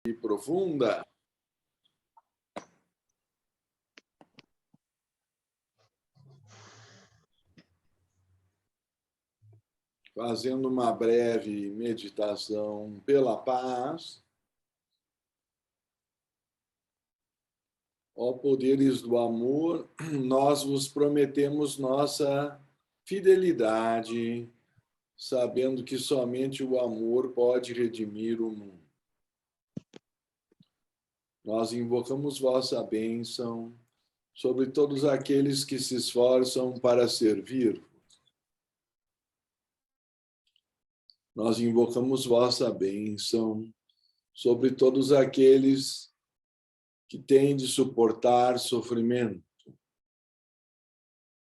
e profunda. Fazendo uma breve meditação pela paz. Ó poderes do amor, nós vos prometemos nossa fidelidade, sabendo que somente o amor pode redimir o mundo. Nós invocamos vossa bênção sobre todos aqueles que se esforçam para servir. Nós invocamos vossa bênção sobre todos aqueles que têm de suportar sofrimento,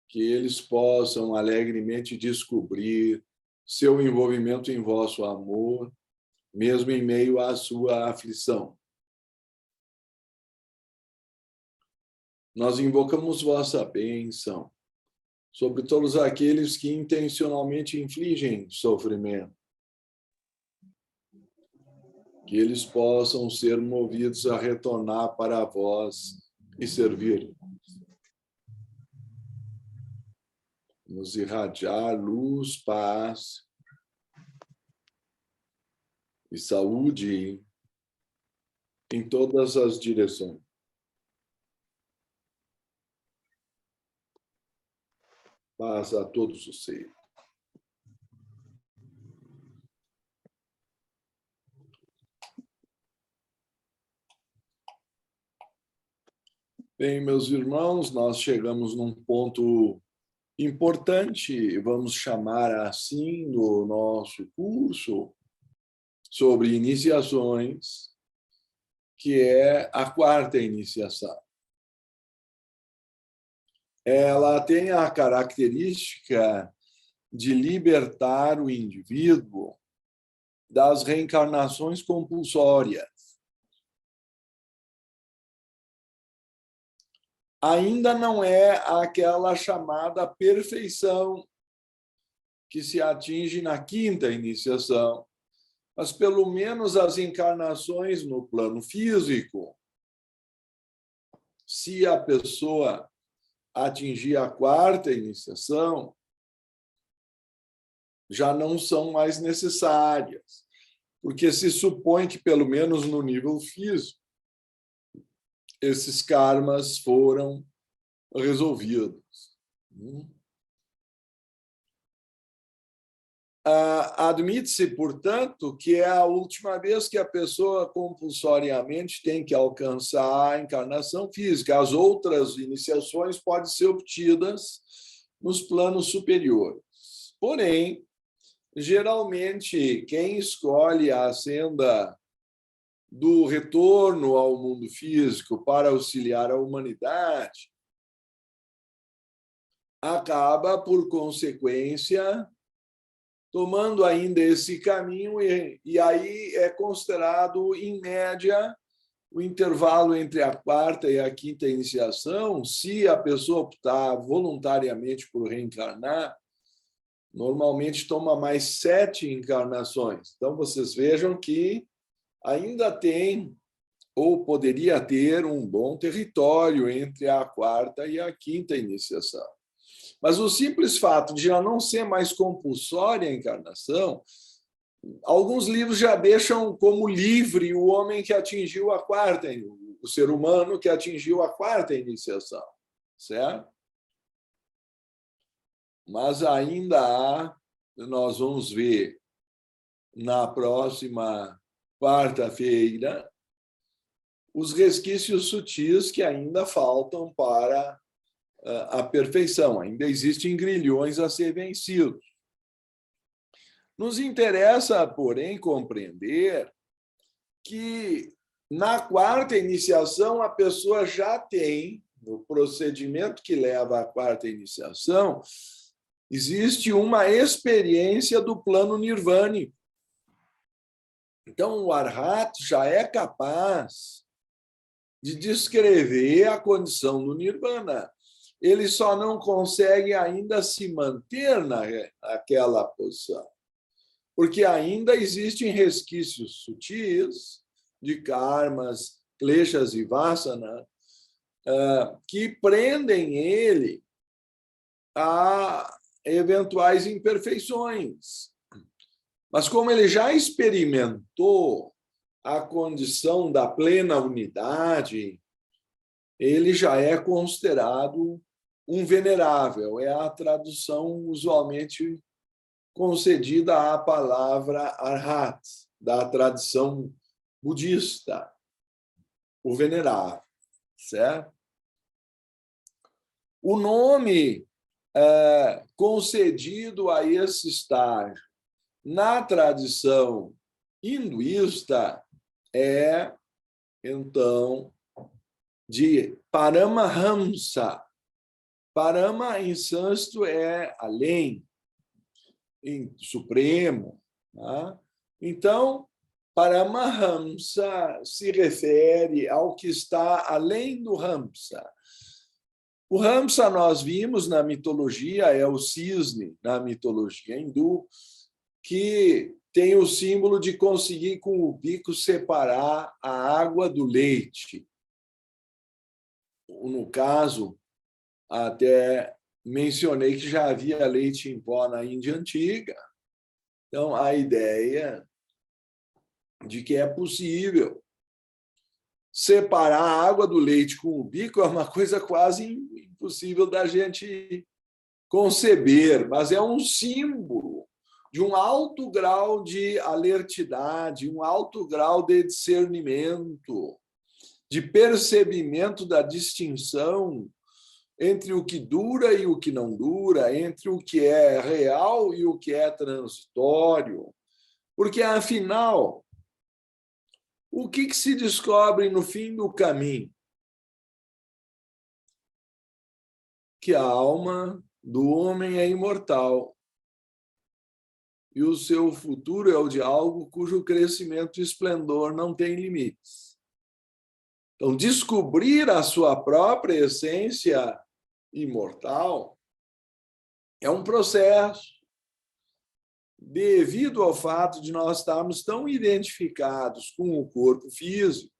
que eles possam alegremente descobrir seu envolvimento em vosso amor, mesmo em meio à sua aflição. Nós invocamos vossa bênção sobre todos aqueles que intencionalmente infligem sofrimento, que eles possam ser movidos a retornar para vós e servir. Nos irradiar luz, paz e saúde em todas as direções. Paz a todos os seres. Bem, meus irmãos, nós chegamos num ponto importante, vamos chamar assim, no nosso curso sobre iniciações, que é a quarta iniciação. Ela tem a característica de libertar o indivíduo das reencarnações compulsórias. Ainda não é aquela chamada perfeição que se atinge na quinta iniciação, mas pelo menos as encarnações no plano físico, se a pessoa atingir a quarta iniciação, já não são mais necessárias, porque se supõe que, pelo menos no nível físico, esses karmas foram resolvidos. Admite-se, portanto, que é a última vez que a pessoa compulsoriamente tem que alcançar a encarnação física. As outras iniciações podem ser obtidas nos planos superiores. Porém, geralmente, quem escolhe a senda do retorno ao mundo físico para auxiliar a humanidade acaba, por consequência, tomando ainda esse caminho, e aí é considerado, em média, o intervalo entre a quarta e a quinta iniciação, se a pessoa optar voluntariamente por reencarnar, normalmente toma mais 7 encarnações. Então, vocês vejam que ainda tem, ou poderia ter, um bom território entre a quarta e a quinta iniciação. Mas o simples fato de já não ser mais compulsória a encarnação, alguns livros já deixam como livre o homem que atingiu a quarta, o ser humano que atingiu a quarta iniciação, certo? Mas ainda há, nós vamos ver na próxima quarta-feira, os resquícios sutis que ainda faltam para a perfeição. Ainda existem grilhões a ser vencidos. Nos interessa, porém, compreender que na quarta iniciação a pessoa já tem, no procedimento que leva à quarta iniciação, existe uma experiência do plano nirvânico. Então, o Arhat já é capaz de descrever a condição do nirvana. Ele só não consegue ainda se manter naquela posição, porque ainda existem resquícios sutis de karmas, kleshas e vasana, que prendem ele a eventuais imperfeições. Mas como ele já experimentou a condição da plena unidade, ele já é considerado um venerável. É a tradução usualmente concedida à palavra arhat, da tradição budista, o venerável, certo? O nome concedido a esse estágio na tradição hinduísta é, então, de Paramahamsa. Parama, em sânscrito, é além, em supremo. Tá? Então, Paramahamsa se refere ao que está além do Hamsa. O Hamsa, nós vimos na mitologia, é o cisne, na mitologia hindu, que tem o símbolo de conseguir com o bico separar a água do leite. No caso, até mencionei que já havia leite em pó na Índia Antiga. Então, a ideia de que é possível separar a água do leite com o bico é uma coisa quase impossível da gente conceber, mas é um símbolo de um alto grau de alertidade, um alto grau de discernimento, de percebimento da distinção entre o que dura e o que não dura, entre o que é real e o que é transitório. Porque, afinal, o que se descobre no fim do caminho? Que a alma do homem é imortal e o seu futuro é o de algo cujo crescimento e esplendor não tem limites. Então, descobrir a sua própria essência imortal é um processo, devido ao fato de nós estarmos tão identificados com o corpo físico,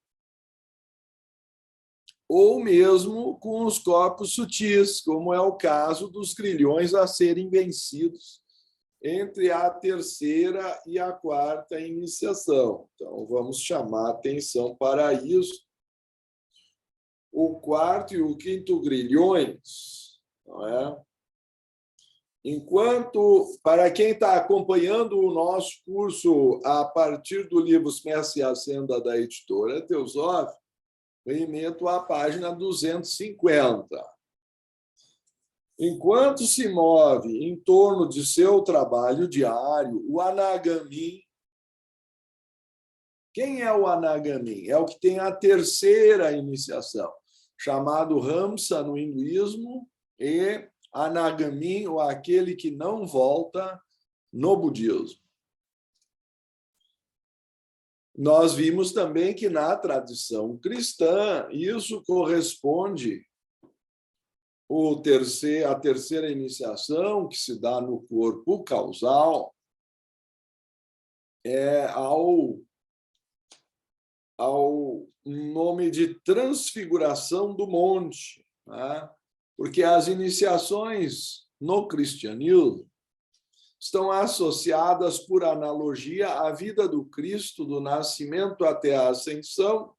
ou mesmo com os corpos sutis, como é o caso dos grilhões a serem vencidos entre a terceira e a quarta iniciação. Então, vamos chamar atenção para isso. O quarto e o quinto grilhões, não é? Enquanto, para quem está acompanhando o nosso curso a partir do livro Mestre e Ascenda da editora Teosófica, remeto à página 250. Enquanto se move em torno de seu trabalho diário, o Anagami. Quem é o Anagami? É o que tem a terceira iniciação, chamado Hamsa no hinduísmo e Anagami, ou aquele que não volta, no budismo. Nós vimos também que na tradição cristã isso corresponde a terceira iniciação, que se dá no corpo causal, é ao nome de transfiguração do monte, né? Porque as iniciações no cristianismo estão associadas, por analogia, à vida do Cristo, do nascimento até a ascensão.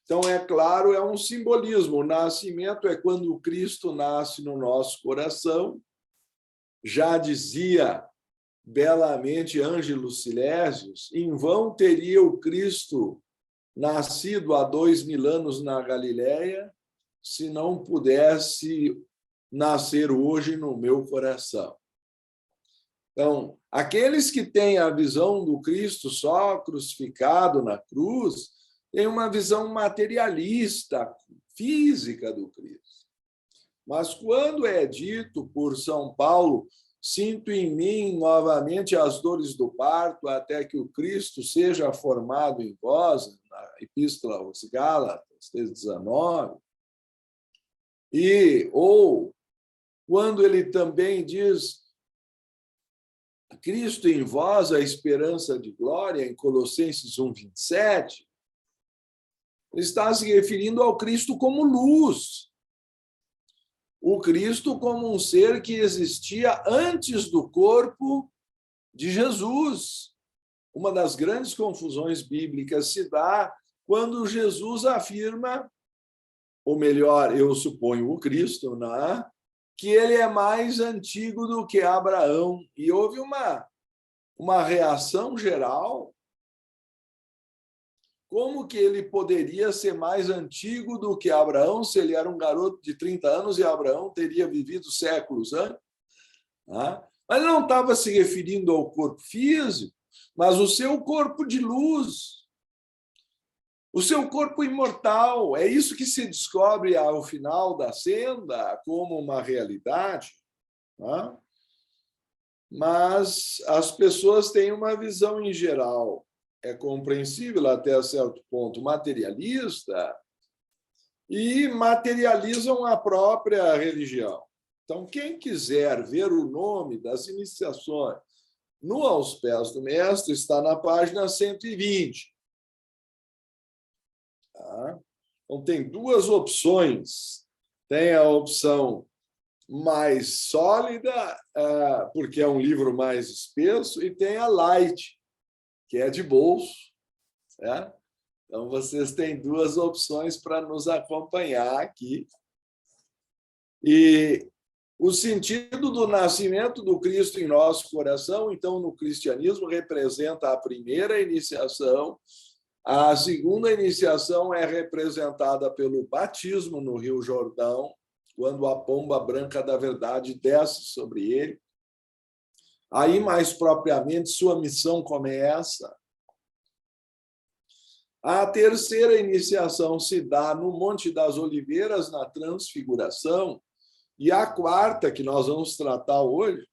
Então, é claro, é um simbolismo. O nascimento é quando o Cristo nasce no nosso coração. Já dizia belamente Ângelo Silésios, em vão teria o Cristo nascido há 2000 anos na Galileia, se não pudesse nascer hoje no meu coração. Então, aqueles que têm a visão do Cristo só crucificado na cruz, têm uma visão materialista, física do Cristo. Mas quando é dito por São Paulo, sinto em mim novamente as dores do parto, até que o Cristo seja formado em vós, na Epístola aos Gálatas, 19, ou quando ele também diz Cristo em vós, a esperança de glória, em Colossenses 1:27, Ele está se referindo ao Cristo como luz. O Cristo como um ser que existia antes do corpo de Jesus. Uma das grandes confusões bíblicas se dá quando Jesus afirma, ou melhor, eu suponho o Cristo, né, que ele é mais antigo do que Abraão. E houve uma reação geral. Como que ele poderia ser mais antigo do que Abraão, se ele era um garoto de 30 anos e Abraão teria vivido séculos antes? Né? Mas ele não estava se referindo ao corpo físico, mas o seu corpo de luz, o seu corpo imortal. É isso que se descobre ao final da senda como uma realidade. Né? Mas as pessoas têm uma visão em geral, é compreensível até certo ponto, materialista, e materializam a própria religião. Então, quem quiser ver o nome das iniciações no Aos Pés do Mestre, está na página 120. Tá? Então, tem duas opções. Tem a opção mais sólida, porque é um livro mais espesso, e tem a light, que é de bolso. Né? Então, vocês têm duas opções para nos acompanhar aqui. E o sentido do nascimento do Cristo em nosso coração, então, no cristianismo, representa a primeira iniciação. A segunda iniciação é representada pelo batismo no Rio Jordão, quando a pomba branca da verdade desce sobre ele. Aí, mais propriamente, sua missão começa. A terceira iniciação se dá no Monte das Oliveiras, na Transfiguração, e a quarta, que nós vamos tratar hoje,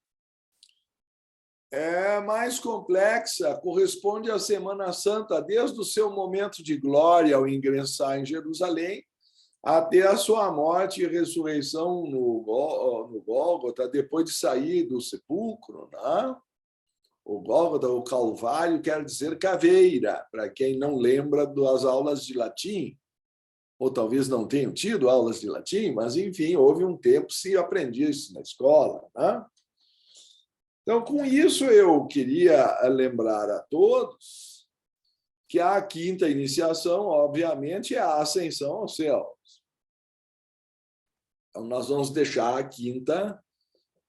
é mais complexa, corresponde à Semana Santa, desde o seu momento de glória ao ingressar em Jerusalém, até a sua morte e ressurreição no Gólgota, depois de sair do sepulcro. Né? O Gólgota, o Calvário, quer dizer caveira, para quem não lembra das aulas de latim, ou talvez não tenham tido aulas de latim, mas, enfim, houve um tempo que se aprendia isso na escola. Né? Então, com isso, eu queria lembrar a todos que a quinta iniciação, obviamente, é a ascensão aos céus. Então, nós vamos deixar a quinta,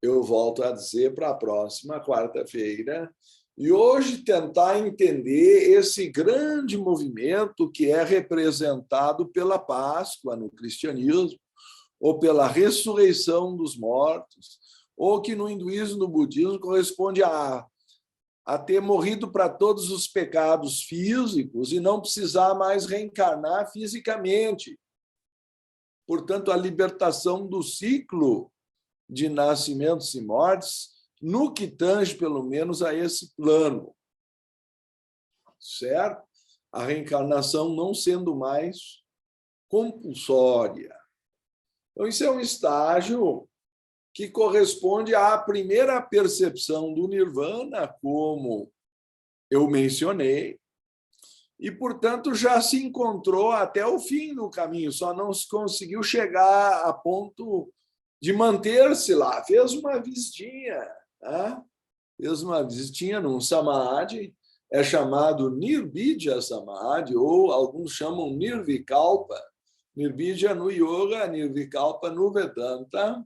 eu volto a dizer, para a próxima quarta-feira, e hoje tentar entender esse grande movimento que é representado pela Páscoa no cristianismo, ou pela ressurreição dos mortos, ou que no hinduísmo e no budismo corresponde a ter morrido para todos os pecados físicos e não precisar mais reencarnar fisicamente. Portanto, a libertação do ciclo de nascimentos e mortes, no que tange, pelo menos, a esse plano. Certo? A reencarnação não sendo mais compulsória. Então, isso é um estágio que corresponde à primeira percepção do nirvana, como eu mencionei, e, portanto, já se encontrou até o fim do caminho, só não se conseguiu chegar a ponto de manter-se lá. Fez uma visitinha, né? Fez uma visitinha num samadhi, é chamado Nirbidya Samadhi, ou alguns chamam Nirvikalpa. Nirbidya no Yoga, Nirvikalpa no Vedanta,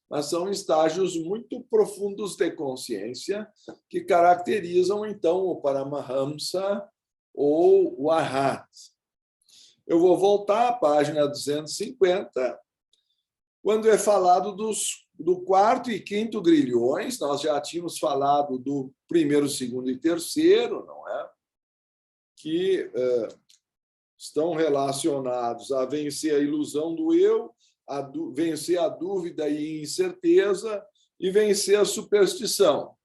mas são estágios muito profundos de consciência que caracterizam, então, o Paramahamsa ou o Arhat. Eu vou voltar à página 250, quando é falado do quarto e quinto grilhões. Nós já tínhamos falado do primeiro, segundo e terceiro, não é? Que estão relacionados a vencer a ilusão do eu, vencer a dúvida e incerteza e vencer a superstição.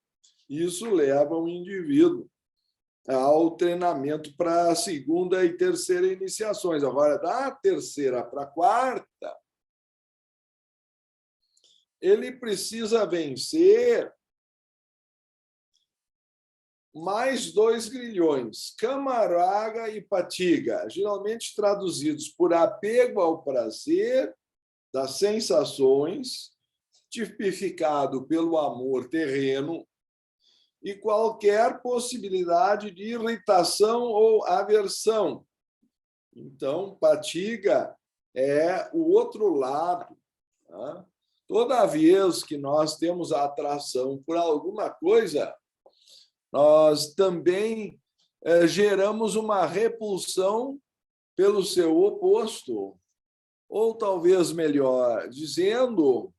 Isso leva o indivíduo ao treinamento para a segunda e terceira iniciações. Agora, da terceira para a quarta, ele precisa vencer mais dois grilhões, Kamaraga e Patiga, geralmente traduzidos por apego ao prazer das sensações, tipificado pelo amor terreno, e qualquer possibilidade de irritação ou aversão. Então, Patiga é o outro lado. Tá? Toda vez que nós temos a atração por alguma coisa, nós também geramos uma repulsão pelo seu oposto. Ou talvez melhor dizendo,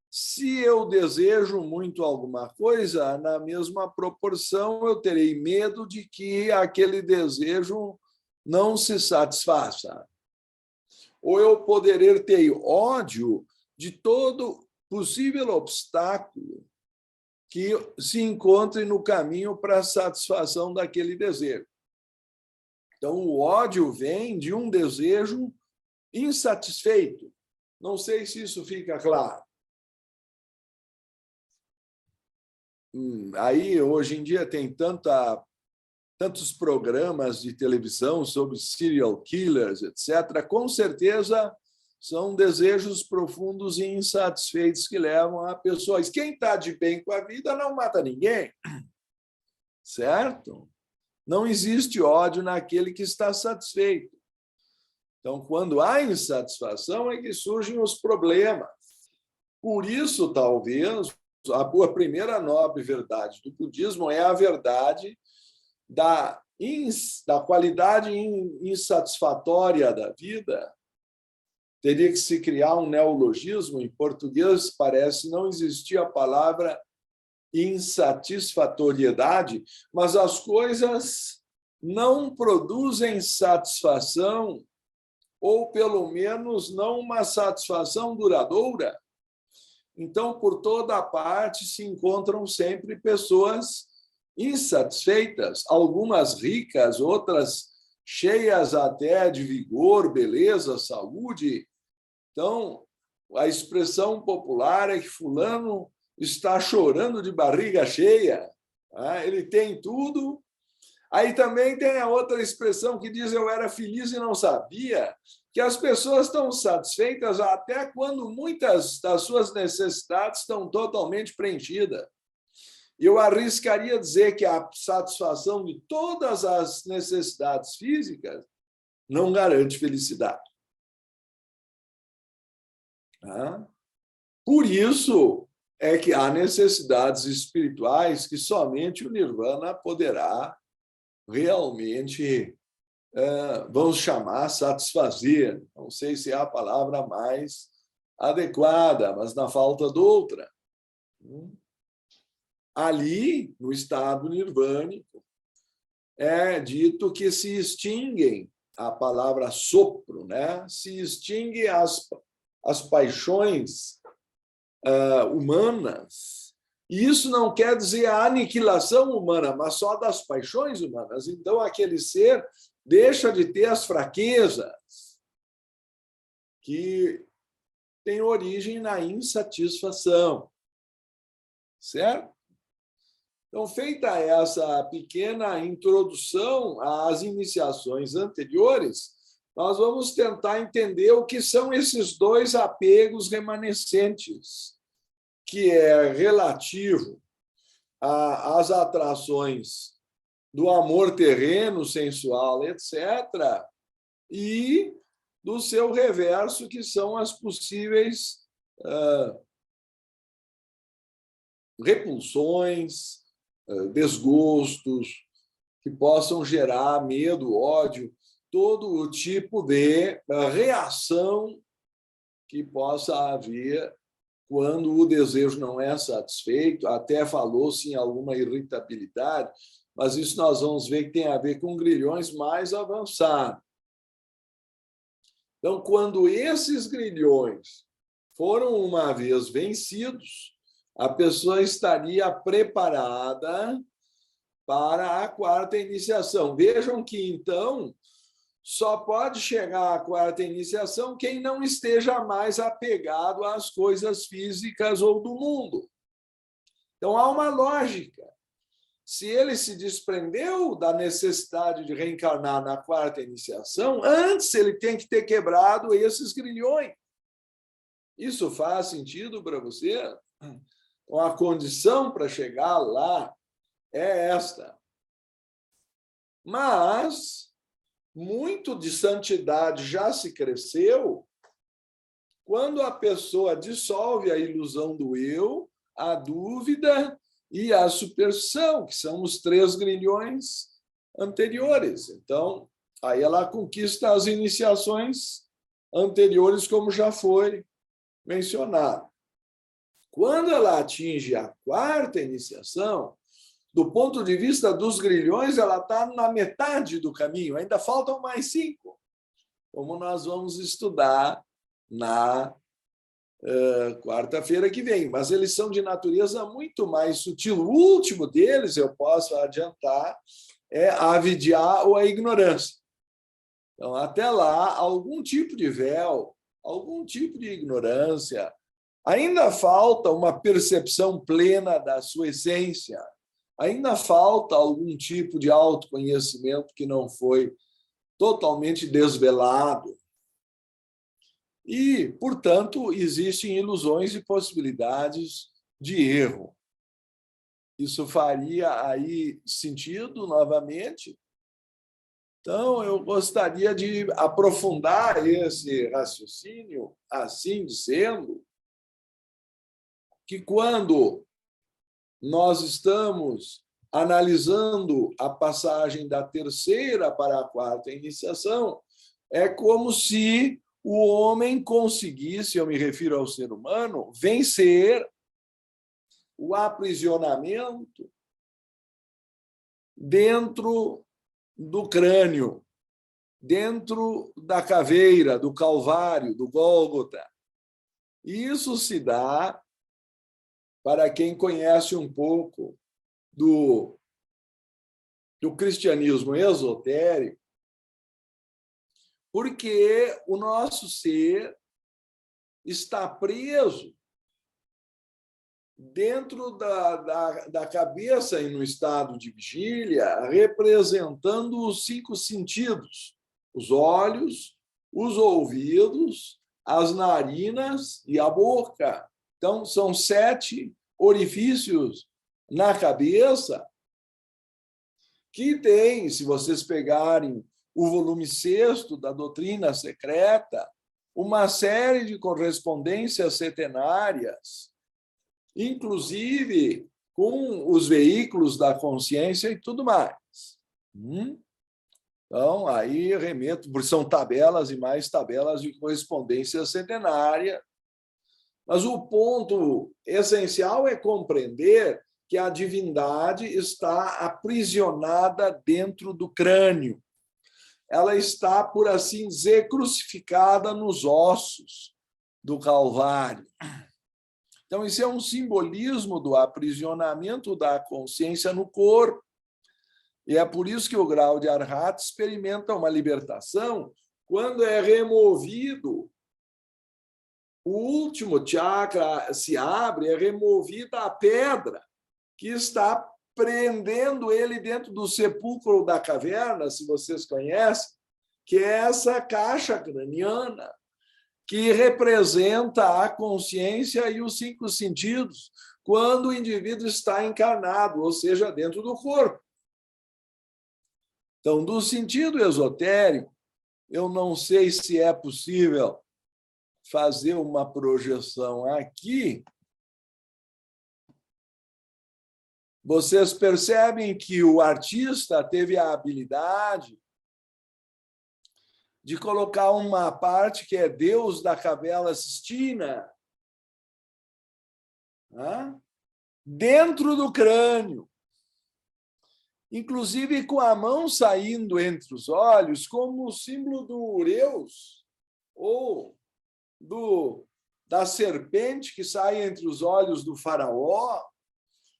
se eu desejo muito alguma coisa, na mesma proporção eu terei medo de que aquele desejo não se satisfaça. Ou eu poderei ter ódio de todo possível obstáculo que se encontre no caminho para a satisfação daquele desejo. Então, o ódio vem de um desejo insatisfeito. Não sei se isso fica claro. Aí, hoje em dia, tem tantos programas de televisão sobre serial killers, etc. Com certeza, são desejos profundos e insatisfeitos que levam a pessoas. Quem está de bem com a vida não mata ninguém, certo? Não existe ódio naquele que está satisfeito. Então, quando há insatisfação, é que surgem os problemas. Por isso, talvez, a primeira nobre verdade do budismo é a verdade da qualidade insatisfatória da vida. Teria que se criar um neologismo. Em português, parece não existir a palavra insatisfatoriedade, mas as coisas não produzem satisfação, ou, pelo menos, não uma satisfação duradoura. Então, por toda parte, se encontram sempre pessoas insatisfeitas, algumas ricas, outras cheias até de vigor, beleza, saúde. Então, a expressão popular é que fulano está chorando de barriga cheia, ele tem tudo. Aí também tem a outra expressão que diz eu era feliz e não sabia, que as pessoas estão satisfeitas até quando muitas das suas necessidades estão totalmente preenchidas. Eu arriscaria dizer que a satisfação de todas as necessidades físicas não garante felicidade. Por isso é que há necessidades espirituais que somente o Nirvana poderá realmente, vamos chamar, satisfazer. Não sei se é a palavra mais adequada, mas na falta de outra. Ali, no estado nirvânico, é dito que se extinguem, a palavra sopro, né? Se extinguem as paixões humanas. E isso não quer dizer a aniquilação humana, mas só das paixões humanas. Então, aquele ser deixa de ter as fraquezas que têm origem na insatisfação. Certo? Então, feita essa pequena introdução às iniciações anteriores, nós vamos tentar entender o que são esses dois apegos remanescentes, que é relativo às atrações do amor terreno, sensual, etc., e do seu reverso, que são as possíveis repulsões, desgostos, que possam gerar medo, ódio, todo o tipo de reação que possa haver quando o desejo não é satisfeito. Até falou-se em alguma irritabilidade, mas isso nós vamos ver que tem a ver com grilhões mais avançados. Então, quando esses grilhões foram uma vez vencidos, a pessoa estaria preparada para a quarta iniciação. Vejam que, então, só pode chegar à quarta iniciação quem não esteja mais apegado às coisas físicas ou do mundo. Então, há uma lógica. se ele se desprendeu da necessidade de reencarnar na quarta iniciação, antes ele tem que ter quebrado esses grilhões. Isso faz sentido para você? Então, a condição para chegar lá é esta. Mas muito de santidade já se cresceu quando a pessoa dissolve a ilusão do eu, a dúvida e a superstição, que são os 3 grilhões anteriores. Então, aí ela conquista as iniciações anteriores, como já foi mencionado. Quando ela atinge a quarta iniciação, do ponto de vista dos grilhões, ela está na metade do caminho, ainda faltam mais 5, como nós vamos estudar na quarta-feira que vem, mas eles são de natureza muito mais sutil. O último deles, eu posso adiantar, é a avidya ou a ignorância. Então, até lá, algum tipo de véu, algum tipo de ignorância, ainda falta uma percepção plena da sua essência, ainda falta algum tipo de autoconhecimento que não foi totalmente desvelado. E, portanto, existem ilusões e possibilidades de erro. Isso faria aí sentido novamente? Então, eu gostaria de aprofundar esse raciocínio, assim dizendo, que quando nós estamos analisando a passagem da terceira para a quarta iniciação, é como se o homem conseguisse, eu me refiro ao ser humano, vencer o aprisionamento dentro do crânio, dentro da caveira, do Calvário, do Gólgota. E isso se dá, para quem conhece um pouco do cristianismo esotérico, porque o nosso ser está preso dentro da cabeça e no estado de vigília, representando os 5 sentidos, os olhos, os ouvidos, as narinas e a boca. Então, são 7 orifícios na cabeça que tem, se vocês pegarem o volume 6º da Doutrina Secreta, uma série de correspondências setenárias, inclusive com os veículos da consciência e tudo mais. Então, aí remeto, porque são tabelas e mais tabelas de correspondência setenária. Mas o ponto essencial é compreender que a divindade está aprisionada dentro do crânio. Ela está, por assim dizer, crucificada nos ossos do Calvário. Então, isso é um simbolismo do aprisionamento da consciência no corpo. E é por isso que o grau de Arhat experimenta uma libertação quando é removido o último chakra, se abre, é removida a pedra que está prendendo ele dentro do sepulcro da caverna, se vocês conhecem, que é essa caixa craniana, que representa a consciência e os 5 sentidos, quando o indivíduo está encarnado, ou seja, dentro do corpo. Então, do sentido esotérico, eu não sei se é possível fazer uma projeção aqui. Vocês percebem que o artista teve a habilidade de colocar uma parte que é Deus da Capela Sistina dentro do crânio, inclusive com a mão saindo entre os olhos, como o símbolo do Ureus, ou da serpente que sai entre os olhos do faraó,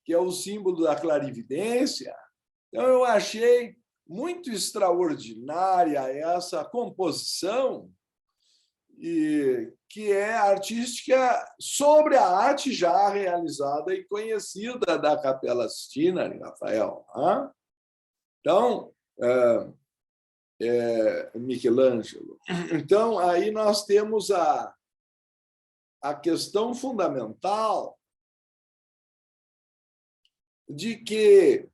que é o símbolo da clarividência. Então, eu achei muito extraordinária essa composição e que é artística sobre a arte já realizada e conhecida da Capela Sistina, de Rafael. Né? Então, Michelangelo. Então, aí nós temos a questão fundamental de que,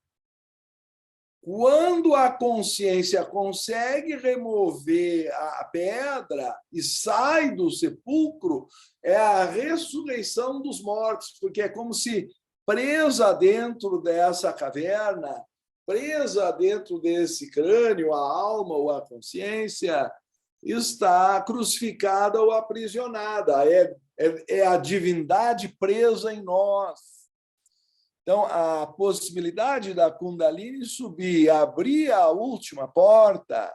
quando a consciência consegue remover a pedra e sai do sepulcro, é a ressurreição dos mortos, porque é como se presa dentro dessa caverna, presa dentro desse crânio, a alma ou a consciência está crucificada ou aprisionada. É a divindade presa em nós. Então, a possibilidade da Kundalini subir, abrir a última porta,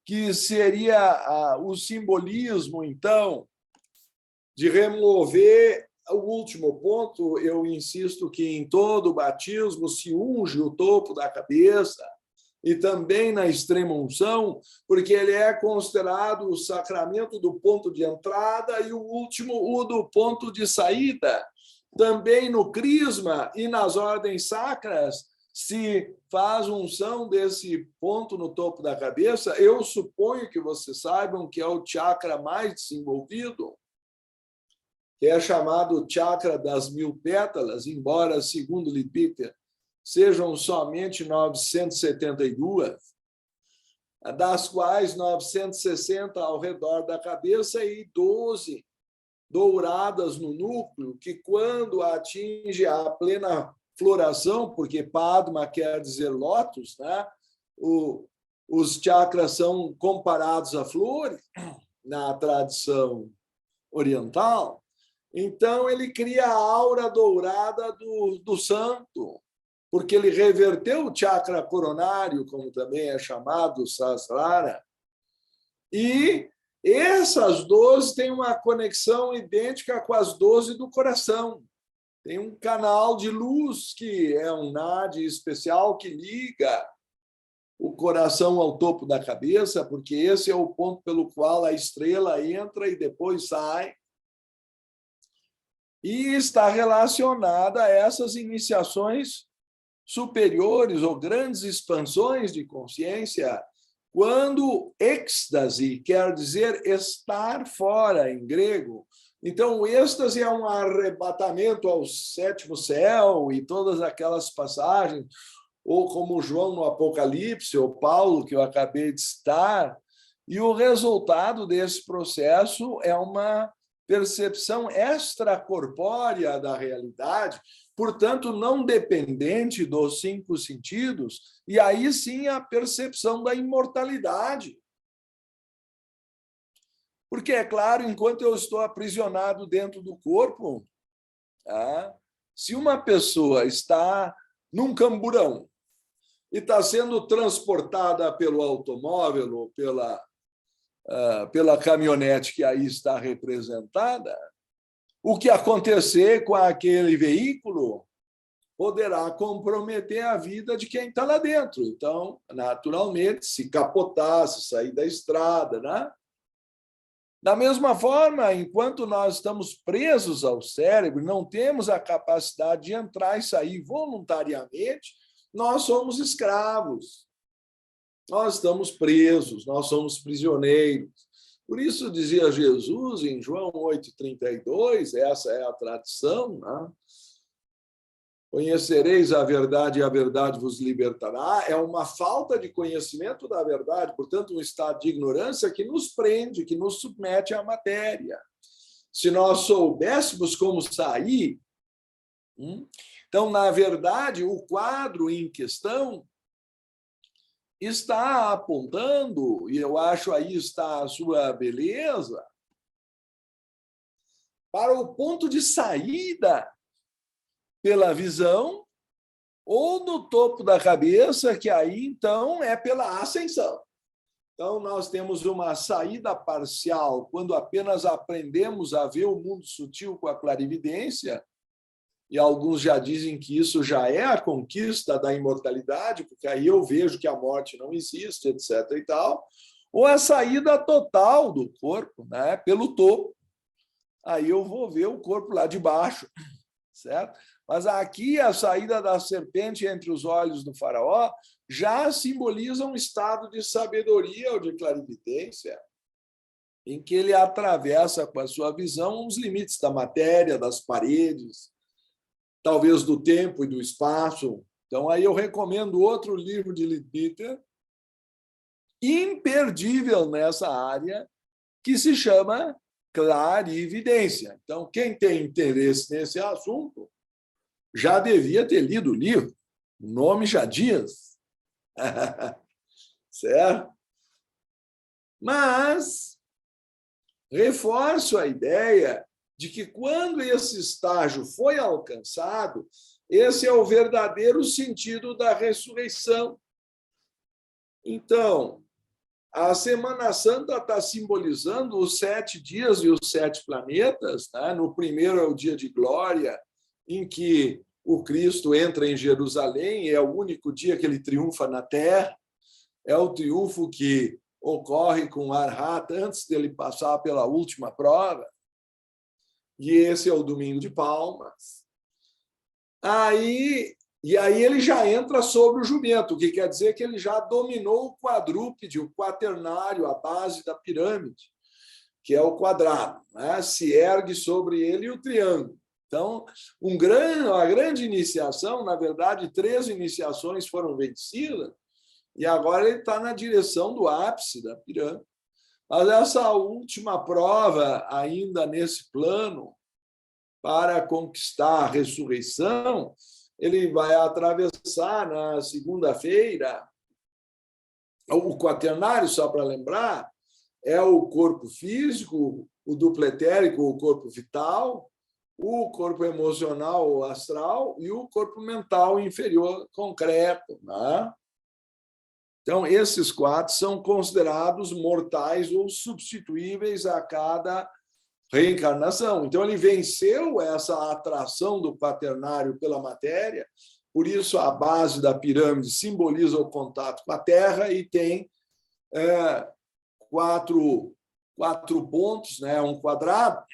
que seria o simbolismo, então, de remover o último ponto. Eu insisto que em todo batismo se unge o topo da cabeça, e também na extrema-unção, porque ele é considerado o sacramento do ponto de entrada e o último, o do ponto de saída. Também no crisma e nas ordens sacras se faz unção desse ponto no topo da cabeça. Eu suponho que vocês saibam que é o chakra mais desenvolvido, que é chamado chakra das 1000 pétalas, embora, segundo Lipiter, sejam somente 972, das quais 960 ao redor da cabeça e 12 douradas no núcleo, que, quando atinge a plena floração, porque Padma quer dizer lótus, né? Os chakras são comparados a flores na tradição oriental. Então, ele cria a aura dourada do santo, porque ele reverteu o chakra coronário, como também é chamado, Sahasrara, e essas 12 têm uma conexão idêntica com as 12 do coração. Tem um canal de luz, que é um nadi especial que liga o coração ao topo da cabeça, porque esse é o ponto pelo qual a estrela entra e depois sai. E está relacionada a essas iniciações superiores ou grandes expansões de consciência, quando êxtase quer dizer estar fora, em grego. Então, o êxtase é um arrebatamento ao sétimo céu e todas aquelas passagens, ou como João no Apocalipse, ou Paulo, que eu acabei de citar, e o resultado desse processo é uma percepção extracorpórea da realidade, portanto, não dependente dos 5 sentidos, e aí sim a percepção da imortalidade. Porque, é claro, enquanto eu estou aprisionado dentro do corpo, se uma pessoa está num camburão e está sendo transportada pelo automóvel ou pela caminhonete que aí está representada, o que acontecer com aquele veículo poderá comprometer a vida de quem está lá dentro. Então, naturalmente, se capotar, se sair da estrada, né? Da mesma forma, enquanto nós estamos presos ao cérebro, não temos a capacidade de entrar e sair voluntariamente, nós somos escravos. Nós estamos presos, nós somos prisioneiros. Por isso, dizia Jesus em João 8,32, essa é a tradição, né? Conhecereis a verdade e a verdade vos libertará. É uma falta de conhecimento da verdade, portanto, um estado de ignorância que nos prende, que nos submete à matéria. Se nós soubéssemos como sair... Então, na verdade, o quadro em questão está apontando, e eu acho aí está a sua beleza, para o ponto de saída pela visão ou no topo da cabeça, que aí, então, é pela ascensão. Então, nós temos uma saída parcial quando apenas aprendemos a ver o mundo sutil com a clarividência, e alguns já dizem que isso já é a conquista da imortalidade, porque aí eu vejo que a morte não existe, etc. e tal. ou a saída total do corpo, né, pelo topo. Aí eu vou ver o corpo lá de baixo, certo? Mas aqui a saída da serpente entre os olhos do faraó já simboliza um estado de sabedoria ou de clarividência, em que ele atravessa com a sua visão os limites da matéria, das paredes, talvez do tempo e do espaço. Então, aí eu recomendo outro livro de Leadbeater, imperdível nessa área, que se chama Clarividência. Então, quem tem interesse nesse assunto já devia ter lido o livro. O nome já diz. Certo? Mas reforço a ideia de que, quando esse estágio foi alcançado, esse é o verdadeiro sentido da ressurreição. Então, a Semana Santa está simbolizando os 7 dias e os 7 planetas. Né? No primeiro é o dia de glória, em que o Cristo entra em Jerusalém, é o único dia que ele triunfa na Terra, é o triunfo que ocorre com Arhat antes dele passar pela última prova, e esse é o Domingo de Palmas. E aí ele já entra sobre o jumento, o que quer dizer que ele já dominou o quadrúpede, o quaternário, a base da pirâmide, que é o quadrado, né? Se ergue sobre ele o triângulo. Então, uma grande iniciação, na verdade, 3 iniciações foram vencidas, e agora ele está na direção do ápice da pirâmide. Mas essa última prova, ainda nesse plano, para conquistar a ressurreição, ele vai atravessar na segunda-feira. O quaternário, só para lembrar, é o corpo físico, o duplo etérico, o corpo vital, o corpo emocional, o astral, e o corpo mental inferior, concreto. Né? Então, esses 4 são considerados mortais ou substituíveis a cada reencarnação. Então, ele venceu essa atração do quaternário pela matéria, por isso a base da pirâmide simboliza o contato com a Terra e tem 4 pontos, né? Um quadrado.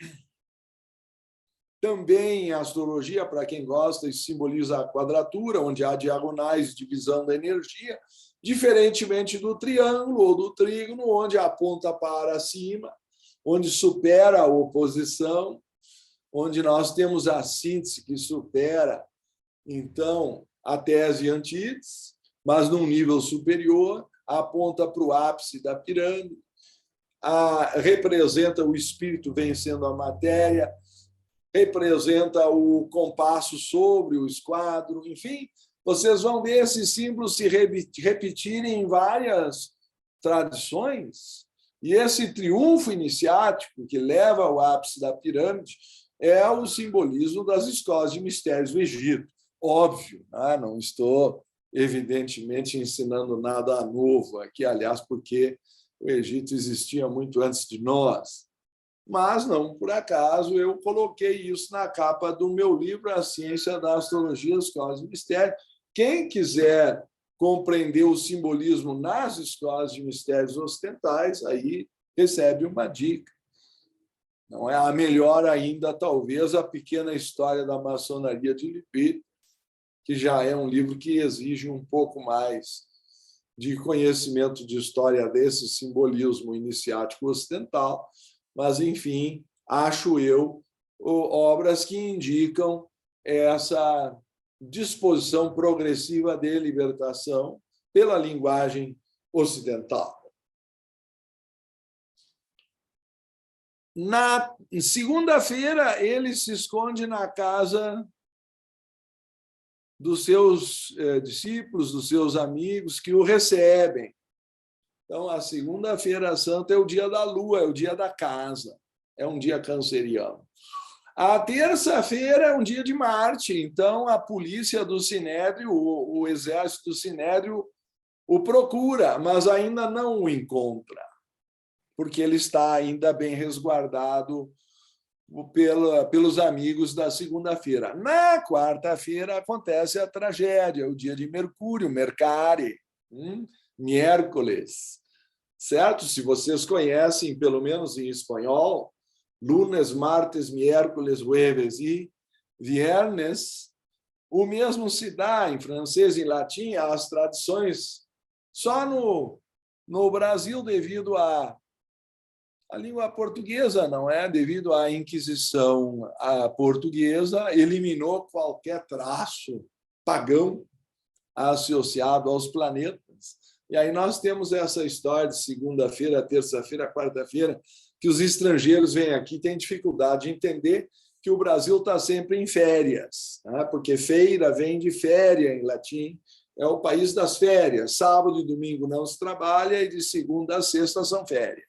Também a astrologia, para quem gosta, simboliza a quadratura, onde há diagonais de divisão da energia, diferentemente do triângulo ou do trígono, onde aponta para cima, onde supera a oposição, onde nós temos a síntese que supera, então, a tese e a antítese, mas num nível superior, aponta para o ápice da pirâmide, representa o espírito vencendo a matéria, representa o compasso sobre o esquadro, enfim, vocês vão ver esses símbolos se repetirem em várias tradições, e esse triunfo iniciático que leva ao ápice da pirâmide é o simbolismo das escolas de mistérios do Egito. Óbvio, né? Não estou, evidentemente, ensinando nada novo aqui, aliás, porque o Egito existia muito antes de nós. Mas, não por acaso, eu coloquei isso na capa do meu livro, A Ciência da Astrologia, as Escolas de Mistério. Quem quiser compreender o simbolismo nas escolas de mistérios ocidentais, aí recebe uma dica. Não é a melhor ainda, talvez, A Pequena História da Maçonaria de Leadbeater, que já é um livro que exige um pouco mais de conhecimento de história desse simbolismo iniciático ocidental, mas, enfim, acho eu, obras que indicam essa disposição progressiva de libertação pela linguagem ocidental. Na segunda-feira, ele se esconde na casa dos seus discípulos, dos seus amigos que o recebem. Então, a segunda-feira santa é o dia da lua, é o dia da casa, é um dia canceriano. A terça-feira é um dia de Marte, então a polícia do Sinédrio, o exército do Sinédrio, o procura, mas ainda não o encontra, porque ele está ainda bem resguardado pelos amigos da segunda-feira. Na quarta-feira acontece a tragédia, o dia de Mercúrio, Mercari, miércoles, certo? Se vocês conhecem, pelo menos em espanhol, lunes, martes, miércoles, jueves e viernes, o mesmo se dá em francês e latim, as tradições. Só no Brasil, devido à língua portuguesa, não é? Devido à Inquisição portuguesa, eliminou qualquer traço pagão associado aos planetas. E aí nós temos essa história de segunda-feira, terça-feira, quarta-feira, que os estrangeiros vêm aqui e têm dificuldade de entender que o Brasil está sempre em férias, né? Porque feira vem de féria em latim, é o país das férias. Sábado e domingo não se trabalha e de segunda a sexta são férias,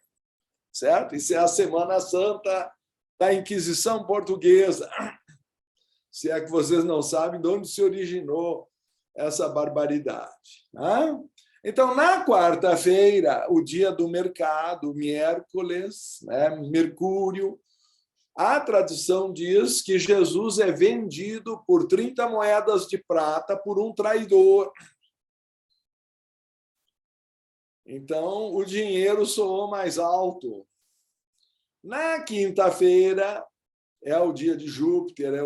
certo? Isso é a Semana Santa da Inquisição Portuguesa. Se é que vocês não sabem de onde se originou essa barbaridade, né? Então, na quarta-feira, o dia do mercado, miércoles, né, Mercúrio, a tradição diz que Jesus é vendido por 30 moedas de prata por um traidor. Então, o dinheiro soou mais alto. Na quinta-feira, é o dia de Júpiter, é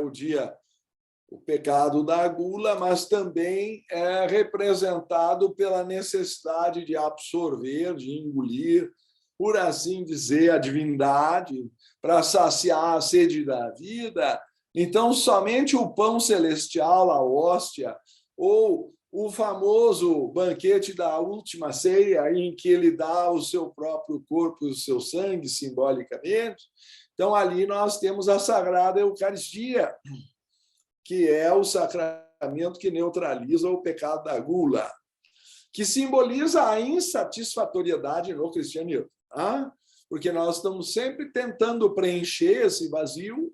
o pecado da gula, mas também é representado pela necessidade de absorver, de engolir, por assim dizer, a divindade, para saciar a sede da vida. Então, somente o pão celestial, a hóstia, ou o famoso banquete da última ceia, em que ele dá o seu próprio corpo e o seu sangue, simbolicamente. Então, ali nós temos a Sagrada Eucaristia, que é o sacramento que neutraliza o pecado da gula, que simboliza a insatisfatoriedade no cristianismo, tá? Porque nós estamos sempre tentando preencher esse vazio,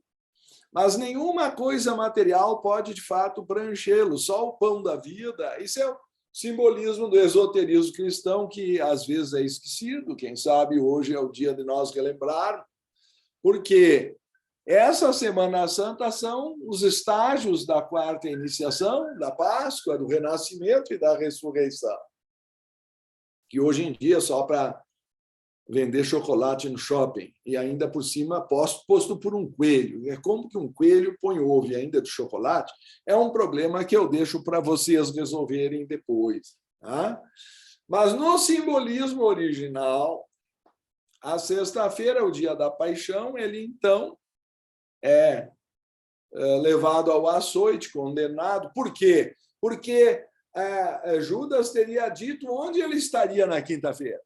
mas nenhuma coisa material pode, de fato, preenchê-lo, só o pão da vida. Isso é o simbolismo do esoterismo cristão, que às vezes é esquecido, quem sabe hoje é o dia de nós relembrarmos, porque essa Semana Santa são os estágios da quarta iniciação, da Páscoa, do Renascimento e da Ressurreição, que hoje em dia, só para vender chocolate no shopping, e ainda por cima posto por um coelho. É como que um coelho põe ovo e ainda de chocolate? É um problema que eu deixo para vocês resolverem depois, tá? Mas no simbolismo original, a sexta-feira, o dia da paixão, ele então é levado ao açoite, condenado. Por quê? Porque Judas teria dito onde ele estaria na quinta-feira.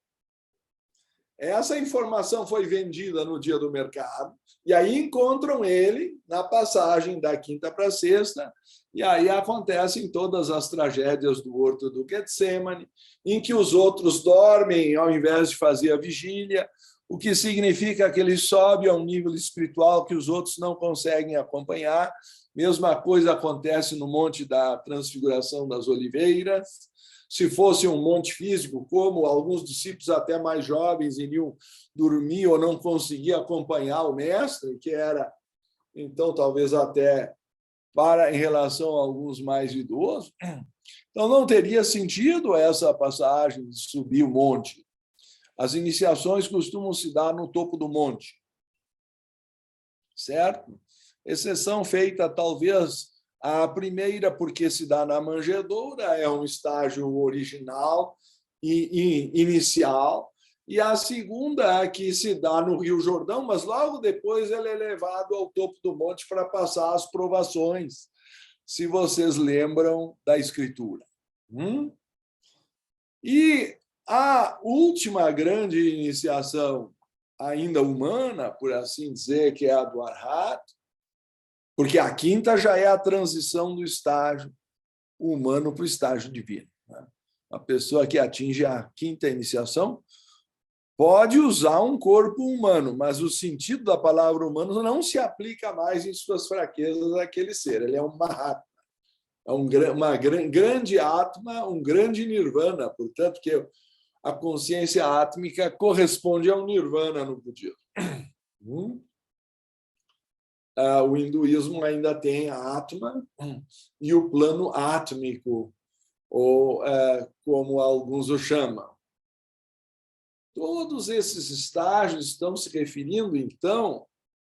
Essa informação foi vendida no dia do mercado, e aí encontram ele na passagem da quinta para a sexta, e aí acontecem todas as tragédias do Horto do Getsemane, em que os outros dormem ao invés de fazer a vigília, o que significa que ele sobe a um nível espiritual que os outros não conseguem acompanhar. Mesma coisa acontece no Monte da Transfiguração das Oliveiras. Se fosse um monte físico, como alguns discípulos até mais jovens iriam dormir ou não conseguiam acompanhar o mestre, que era, então, talvez até em relação a alguns mais idosos. Então, não teria sentido essa passagem de subir o monte. As iniciações costumam se dar no topo do monte, certo? Exceção feita, talvez, a primeira, porque se dá na manjedoura, é um estágio original e inicial, e a segunda, que se dá no Rio Jordão, mas logo depois ele é levado ao topo do monte para passar as provações, se vocês lembram da Escritura. E a última grande iniciação, ainda humana, por assim dizer, que é a do Arhat, porque a quinta já é a transição do estágio humano para o estágio divino. A pessoa que atinge a quinta iniciação pode usar um corpo humano, mas o sentido da palavra humano não se aplica mais em suas fraquezas àquele ser. Ele é um Mahatma, é uma grande Atma, um grande Nirvana, portanto, que a consciência átmica corresponde ao Nirvana no budismo. O hinduísmo ainda tem a Atma e o plano átmico, ou como alguns o chamam. Todos esses estágios estão se referindo, então,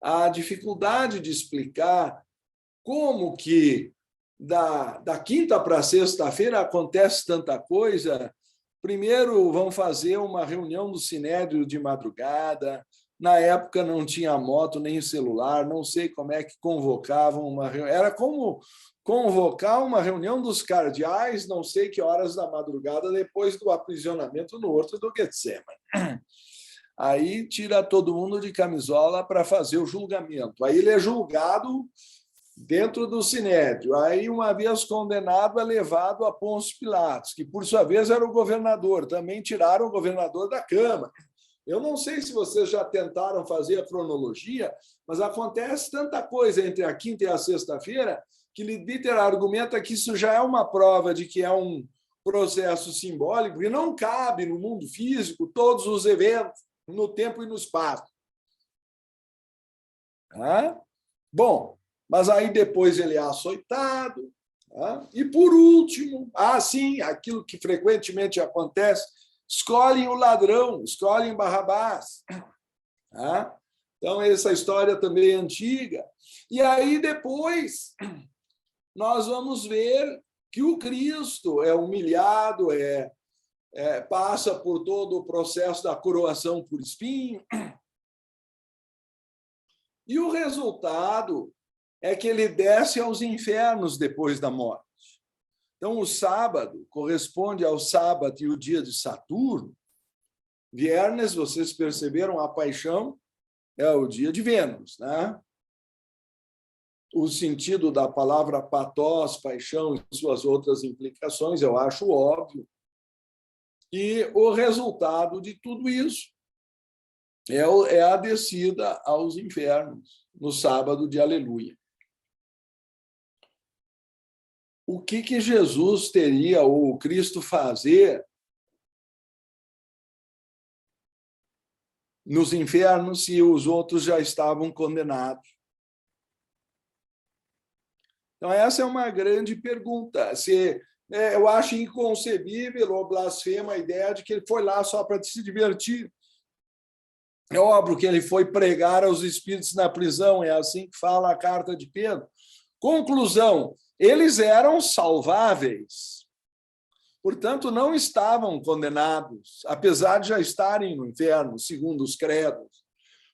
à dificuldade de explicar como que da quinta para sexta-feira acontece tanta coisa. Primeiro vão fazer uma reunião do Sinédrio de madrugada. Na época não tinha moto nem celular, não sei como é que convocavam uma reunião. Era como convocar uma reunião dos cardeais, não sei que horas da madrugada, depois do aprisionamento no horto do Getsemane. Aí tira todo mundo de camisola para fazer o julgamento. Aí ele é julgado dentro do Sinédrio. Aí, uma vez condenado, é levado a Pôncio Pilatos, que, por sua vez, era o governador. Também tiraram o governador da Câmara. Eu não sei se vocês já tentaram fazer a cronologia, mas acontece tanta coisa entre a quinta e a sexta-feira que Leadbeater argumenta que isso já é uma prova de que é um processo simbólico e não cabe no mundo físico todos os eventos, no tempo e no espaço. Bom, mas aí depois ele é açoitado. E, por último, sim, aquilo que frequentemente acontece, escolhem o ladrão, escolhem Barrabás. Então, essa história também é antiga. E aí, depois, nós vamos ver que o Cristo é humilhado, passa por todo o processo da coroação por espinho. E o resultado é que ele desce aos infernos depois da morte. Então, o sábado corresponde ao sábado e o dia de Saturno. Viernes, vocês perceberam, a paixão é o dia de Vênus, né? O sentido da palavra patós, paixão e suas outras implicações, eu acho óbvio. E o resultado de tudo isso é a descida aos infernos, no sábado de Aleluia. O que Jesus teria, ou Cristo, fazer nos infernos se os outros já estavam condenados? Então, essa é uma grande pergunta. Eu acho inconcebível ou blasfema a ideia de que ele foi lá só para se divertir. É óbvio que ele foi pregar aos espíritos na prisão, é assim que fala a carta de Pedro. Conclusão, eles eram salváveis, portanto, não estavam condenados, apesar de já estarem no inferno, segundo os credos.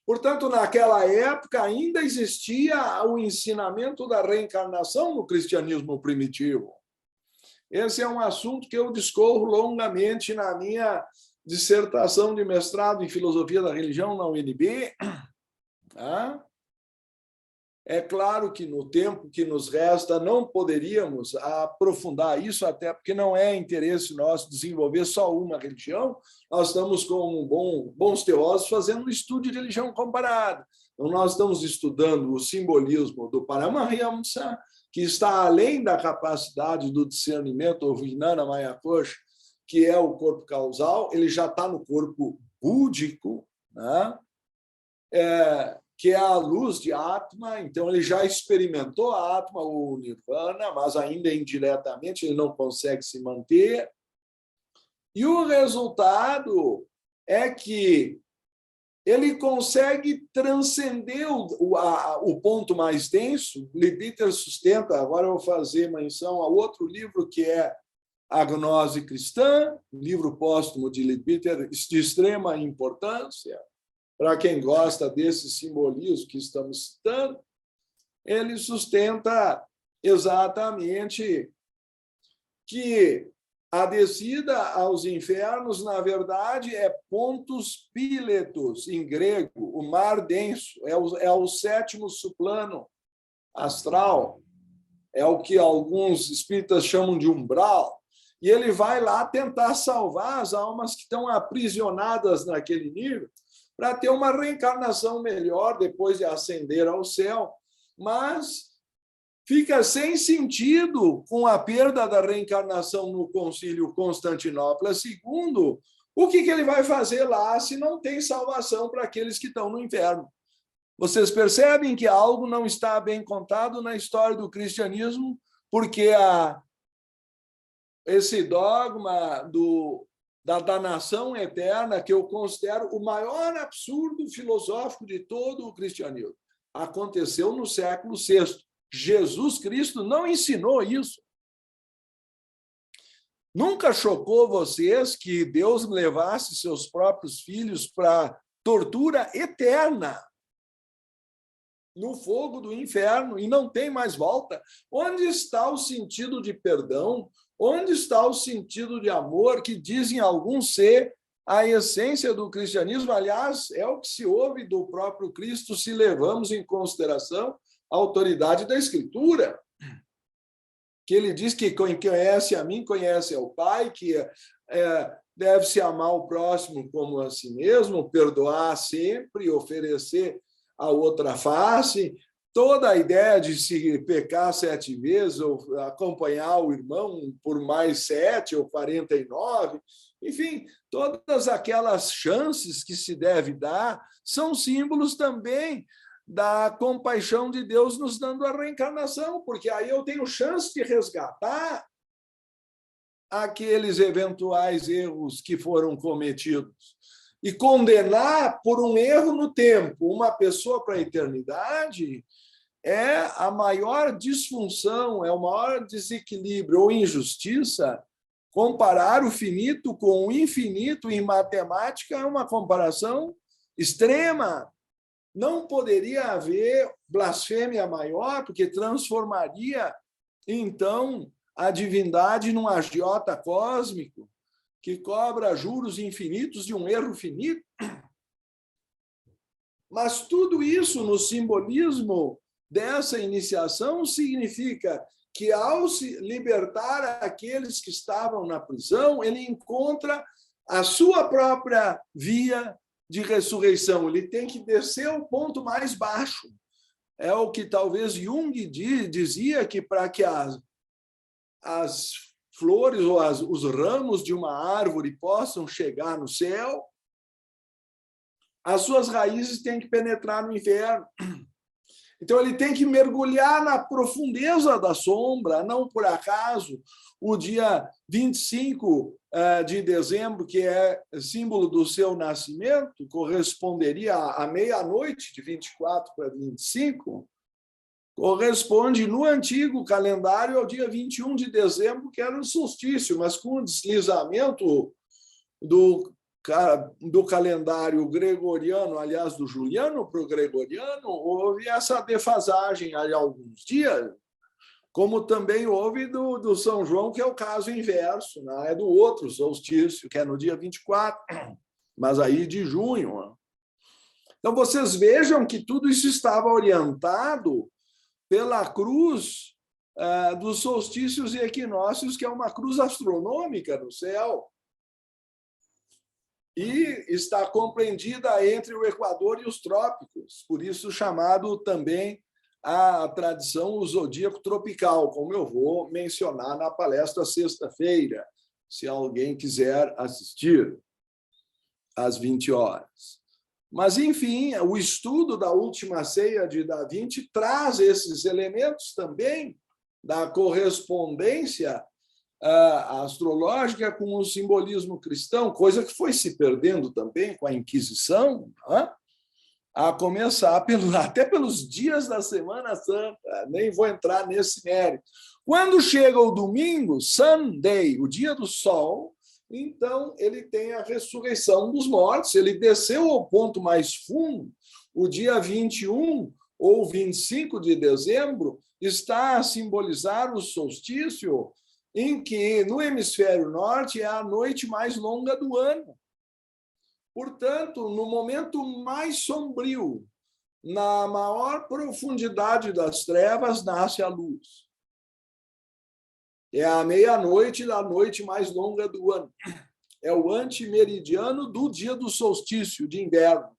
Portanto, naquela época, ainda existia o ensinamento da reencarnação no cristianismo primitivo. Esse é um assunto que eu discorro longamente na minha dissertação de mestrado em Filosofia da Religião na UNB. É claro que no tempo que nos resta não poderíamos aprofundar isso, até porque não é interesse nosso desenvolver só uma religião. Nós estamos, como bons teólogos, fazendo um estudo de religião comparada. Então, nós estamos estudando o simbolismo do Paramahamsa, que está além da capacidade do discernimento, o Vijnana Maya Kosha, que é o corpo causal, ele já está no corpo búdico, né? Que é a luz de Atma, então ele já experimentou a Atma, o Nirvana, mas ainda indiretamente ele não consegue se manter. E o resultado é que ele consegue transcender o ponto mais denso. Leadbeater sustenta, agora eu vou fazer menção a outro livro que é A Gnose Cristã, livro póstumo de Leadbeater, de extrema importância. Para quem gosta desse simbolismo que estamos citando, ele sustenta exatamente que a descida aos infernos, na verdade, é pontos piletos, em grego, o mar denso, é o sétimo suplano astral, é o que alguns espíritas chamam de umbral, e ele vai lá tentar salvar as almas que estão aprisionadas naquele nível, para ter uma reencarnação melhor depois de ascender ao céu, mas fica sem sentido com a perda da reencarnação no Concílio Constantinopla II. O que ele vai fazer lá se não tem salvação para aqueles que estão no inferno? Vocês percebem que algo não está bem contado na história do cristianismo, porque esse dogma da danação eterna, que eu considero o maior absurdo filosófico de todo o cristianismo. Aconteceu no século VI. Jesus Cristo não ensinou isso. Nunca chocou vocês que Deus levasse seus próprios filhos para tortura eterna no fogo do inferno e não tem mais volta? Onde está o sentido de perdão? Onde está o sentido de amor que dizem alguns ser a essência do cristianismo? Aliás, é o que se ouve do próprio Cristo se levamos em consideração a autoridade da Escritura, que ele diz que quem conhece a mim conhece ao Pai, que deve-se amar o próximo como a si mesmo, perdoar sempre, oferecer a outra face. Toda a ideia de se pecar 7 vezes ou acompanhar o irmão por mais 7 ou 49, enfim, todas aquelas chances que se deve dar são símbolos também da compaixão de Deus nos dando a reencarnação, porque aí eu tenho chance de resgatar aqueles eventuais erros que foram cometidos. E condenar por um erro no tempo uma pessoa para a eternidade é a maior disfunção, é o maior desequilíbrio ou injustiça. Comparar o finito com o infinito em matemática é uma comparação extrema. Não poderia haver blasfêmia maior, porque transformaria, então, a divindade num agiota cósmico que cobra juros infinitos de um erro finito. Mas tudo isso no simbolismo dessa iniciação significa que, ao se libertar aqueles que estavam na prisão, ele encontra a sua própria via de ressurreição. Ele tem que descer ao ponto mais baixo. É o que talvez Jung dizia, que para que as flores ou os ramos de uma árvore possam chegar no céu, as suas raízes têm que penetrar no inferno. Então, ele tem que mergulhar na profundeza da sombra. Não por acaso, o dia 25 de dezembro, que é símbolo do seu nascimento, corresponderia à meia-noite de 24 para 25, corresponde no antigo calendário ao dia 21 de dezembro, que era o solstício, mas com o deslizamento do calendário gregoriano, aliás, do juliano para o gregoriano, houve essa defasagem há alguns dias, como também houve do São João, que é o caso inverso, né? É do outro solstício, que é no dia 24, mas aí de junho. Então, vocês vejam que tudo isso estava orientado pela cruz dos solstícios e equinócios, que é uma cruz astronômica no céu, e está compreendida entre o Equador e os trópicos, por isso chamado também a tradição o zodíaco tropical, como eu vou mencionar na palestra sexta-feira, se alguém quiser assistir, às 20 horas. Mas, enfim, o estudo da Última Ceia de Da Vinci traz esses elementos também da correspondência astrológica com o simbolismo cristão, coisa que foi se perdendo também com a Inquisição, né? A começar até pelos dias da Semana Santa, nem vou entrar nesse mérito. Quando chega o domingo, Sunday, o dia do sol, então ele tem a ressurreição dos mortos, ele desceu ao ponto mais fundo, o dia 21 ou 25 de dezembro está a simbolizar o solstício, em que no hemisfério norte é a noite mais longa do ano. Portanto, no momento mais sombrio, na maior profundidade das trevas, nasce a luz. É a meia-noite da noite mais longa do ano. É o antimeridiano do dia do solstício de inverno.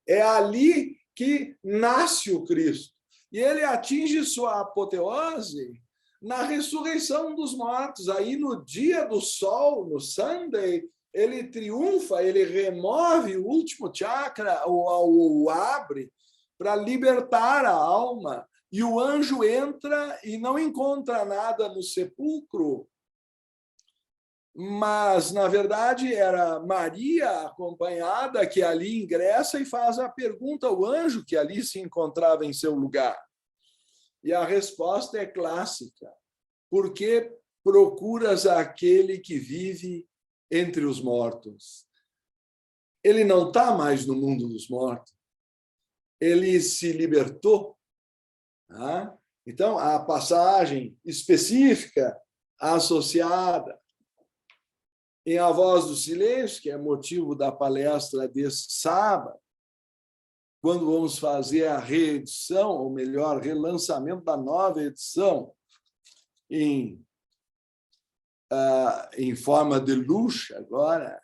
É ali que nasce o Cristo. E ele atinge sua apoteose na ressurreição dos mortos. Aí, no dia do sol, no Sunday, ele triunfa, ele remove o último chakra, o abre, para libertar a alma. E o anjo entra e não encontra nada no sepulcro. Mas, na verdade, era Maria acompanhada que ali ingressa e faz a pergunta ao anjo que ali se encontrava em seu lugar. E a resposta é clássica. Por que procuras aquele que vive entre os mortos? Ele não está mais no mundo dos mortos. Ele se libertou. Tá? Então, a passagem específica associada em A Voz do Silêncio, que é motivo da palestra desse sábado, quando vamos fazer a reedição, ou melhor, relançamento da nova edição em forma de luxo, agora,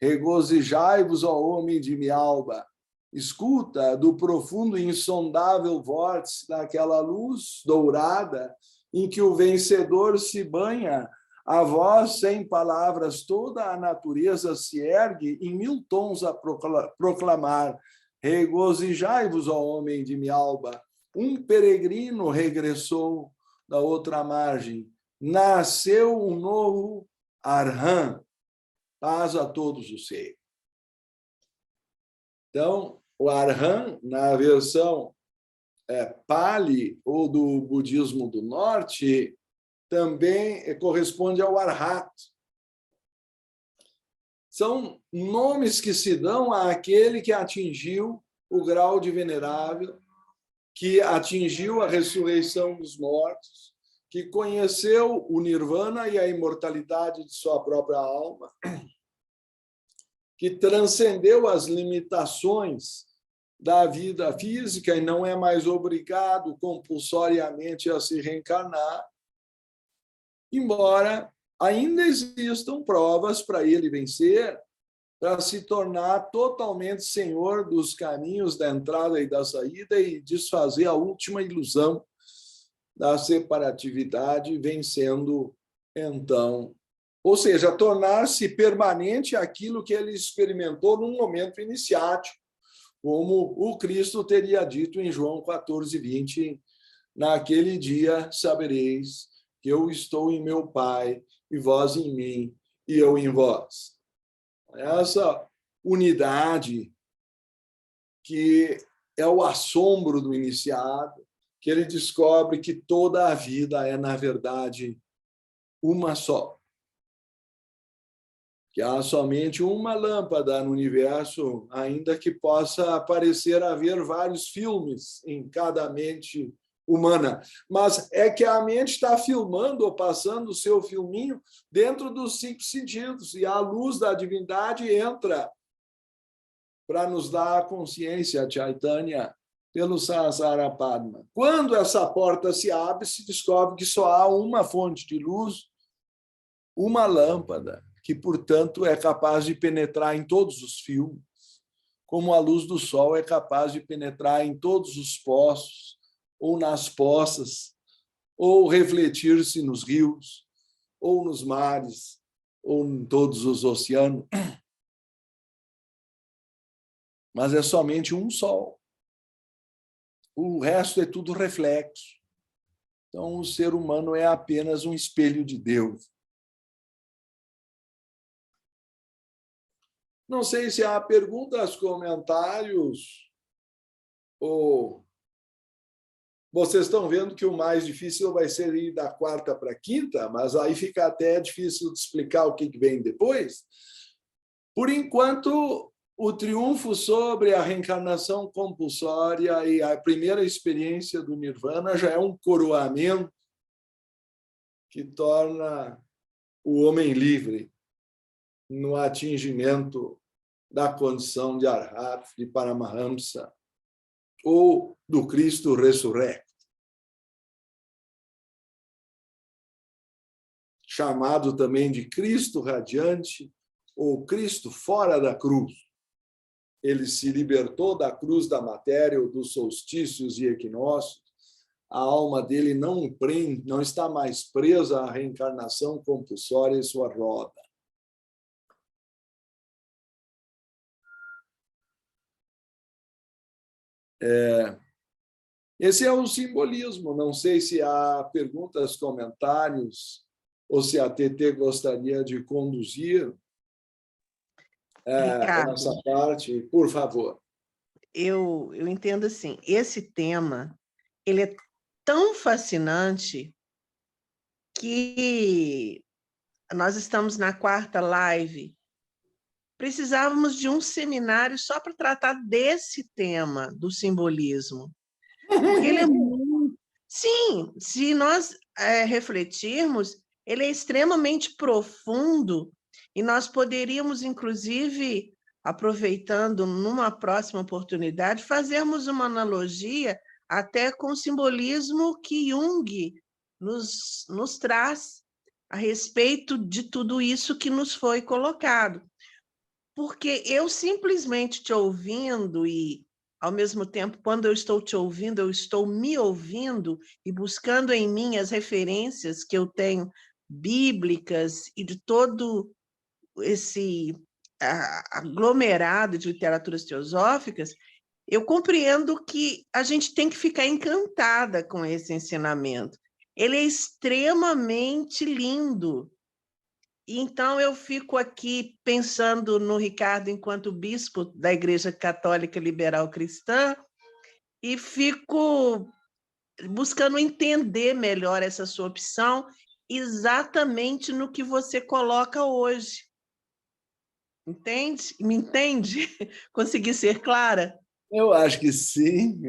regozijai-vos, ó homem de minha alma, escuta do profundo e insondável vórtice daquela luz dourada em que o vencedor se banha. A voz, sem palavras, toda a natureza se ergue em 1000 tons a proclamar: regozijai-vos, ó homem de minha alma. Um peregrino regressou da outra margem. Nasceu um novo Arhan. Paz a todos os seres. Então, o Arhan, na versão Pali ou do budismo do norte, também corresponde ao Arhat. São nomes que se dão àquele que atingiu o grau de venerável, que atingiu a ressurreição dos mortos, que conheceu o nirvana e a imortalidade de sua própria alma, que transcendeu as limitações da vida física e não é mais obrigado compulsoriamente a se reencarnar, embora ainda existam provas para ele vencer, para se tornar totalmente senhor dos caminhos da entrada e da saída e desfazer a última ilusão da separatividade, vencendo, então, ou seja, tornar-se permanente aquilo que ele experimentou num momento iniciático, como o Cristo teria dito em João 14:20, naquele dia sabereis que eu estou em meu Pai, e vós em mim, e eu em vós. Essa unidade que é o assombro do iniciado, que ele descobre que toda a vida é, na verdade, uma só. Que há somente uma lâmpada no universo, ainda que possa parecer haver vários filmes em cada mente humana. Mas é que a mente está filmando ou passando o seu filminho dentro dos 5 sentidos, e a luz da divindade entra para nos dar a consciência, Chaitanya, pelo Sahasrara Padma. Quando essa porta se abre, se descobre que só há uma fonte de luz, uma lâmpada, que, portanto, é capaz de penetrar em todos os filmes, como a luz do sol é capaz de penetrar em todos os poços, ou nas poças, ou refletir-se nos rios, ou nos mares, ou em todos os oceanos. Mas é somente um sol. O resto é tudo reflexo. Então, o ser humano é apenas um espelho de Deus. Não sei se há perguntas, comentários, ou vocês estão vendo que o mais difícil vai ser ir da quarta para a quinta, mas aí fica até difícil de explicar o que vem depois. Por enquanto, o triunfo sobre a reencarnação compulsória e a primeira experiência do nirvana já é um coroamento que torna o homem livre no atingimento da condição de Arhat, de Paramahamsa, ou do Cristo ressurrecto, chamado também de Cristo radiante ou Cristo fora da cruz. Ele se libertou da cruz da matéria ou dos solstícios e equinócios. A alma dele não está mais presa à reencarnação compulsória em sua roda. Esse é o simbolismo. Não sei se há perguntas, comentários ou se a TT gostaria de conduzir Ricardo, essa parte, por favor. eu entendo assim, esse tema ele é tão fascinante que nós estamos na 4ª live. Precisávamos de um seminário só para tratar desse tema do simbolismo, porque ele é muito... Sim, se nós refletirmos, ele é extremamente profundo e nós poderíamos, inclusive, aproveitando numa próxima oportunidade, fazermos uma analogia até com o simbolismo que Jung nos traz a respeito de tudo isso que nos foi colocado. Porque eu simplesmente te ouvindo e, ao mesmo tempo, quando eu estou te ouvindo, eu estou me ouvindo e buscando em mim as referências que eu tenho bíblicas e de todo esse aglomerado de literaturas teosóficas, eu compreendo que a gente tem que ficar encantada com esse ensinamento. Ele é extremamente lindo. Então, eu fico aqui pensando no Ricardo enquanto bispo da Igreja Católica Liberal Cristã e fico buscando entender melhor essa sua opção exatamente no que você coloca hoje. Entende? Me entende? Consegui ser clara? Eu acho que sim.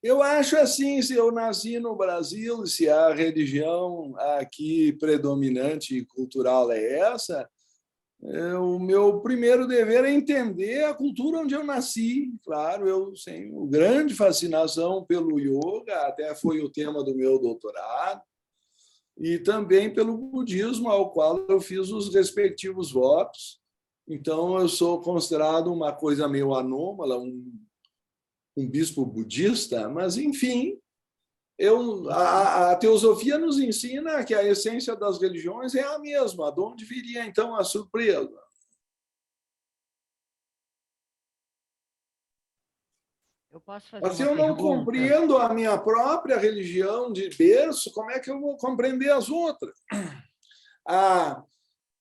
Eu acho assim, se eu nasci no Brasil, se a religião aqui predominante e cultural é essa, o meu primeiro dever é entender a cultura onde eu nasci. Claro, eu tenho grande fascinação pelo yoga, até foi o tema do meu doutorado, e também pelo budismo, ao qual eu fiz os respectivos votos. Então, eu sou considerado uma coisa meio anômala, um bispo budista, mas, enfim, a teosofia nos ensina que a essência das religiões é a mesma. De onde viria, então, a surpresa? Eu posso fazer Mas se uma eu não pergunta? compreendo a minha própria religião de berço, como é que eu vou compreender as outras?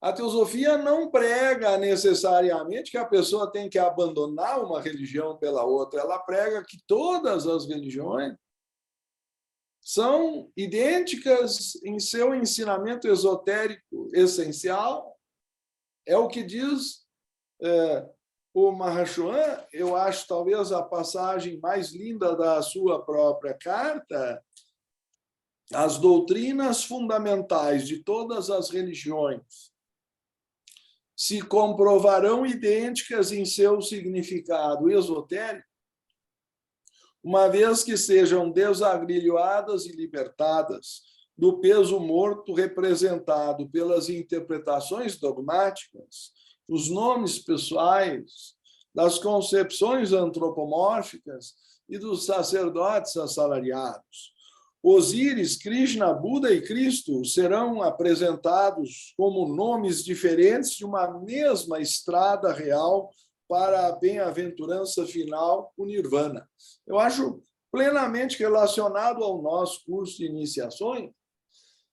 A teosofia não prega necessariamente que a pessoa tem que abandonar uma religião pela outra. Ela prega que todas as religiões são idênticas em seu ensinamento esotérico essencial. É o que diz o Mahachohan. Eu acho talvez a passagem mais linda da sua própria carta. As doutrinas fundamentais de todas as religiões se comprovarão idênticas em seu significado esotérico, uma vez que sejam desagrilhoadas e libertadas do peso morto representado pelas interpretações dogmáticas, os nomes pessoais, das concepções antropomórficas e dos sacerdotes assalariados. Osíris, Krishna, Buda e Cristo serão apresentados como nomes diferentes de uma mesma estrada real para a bem-aventurança final, o Nirvana. Eu acho plenamente relacionado ao nosso curso de iniciações,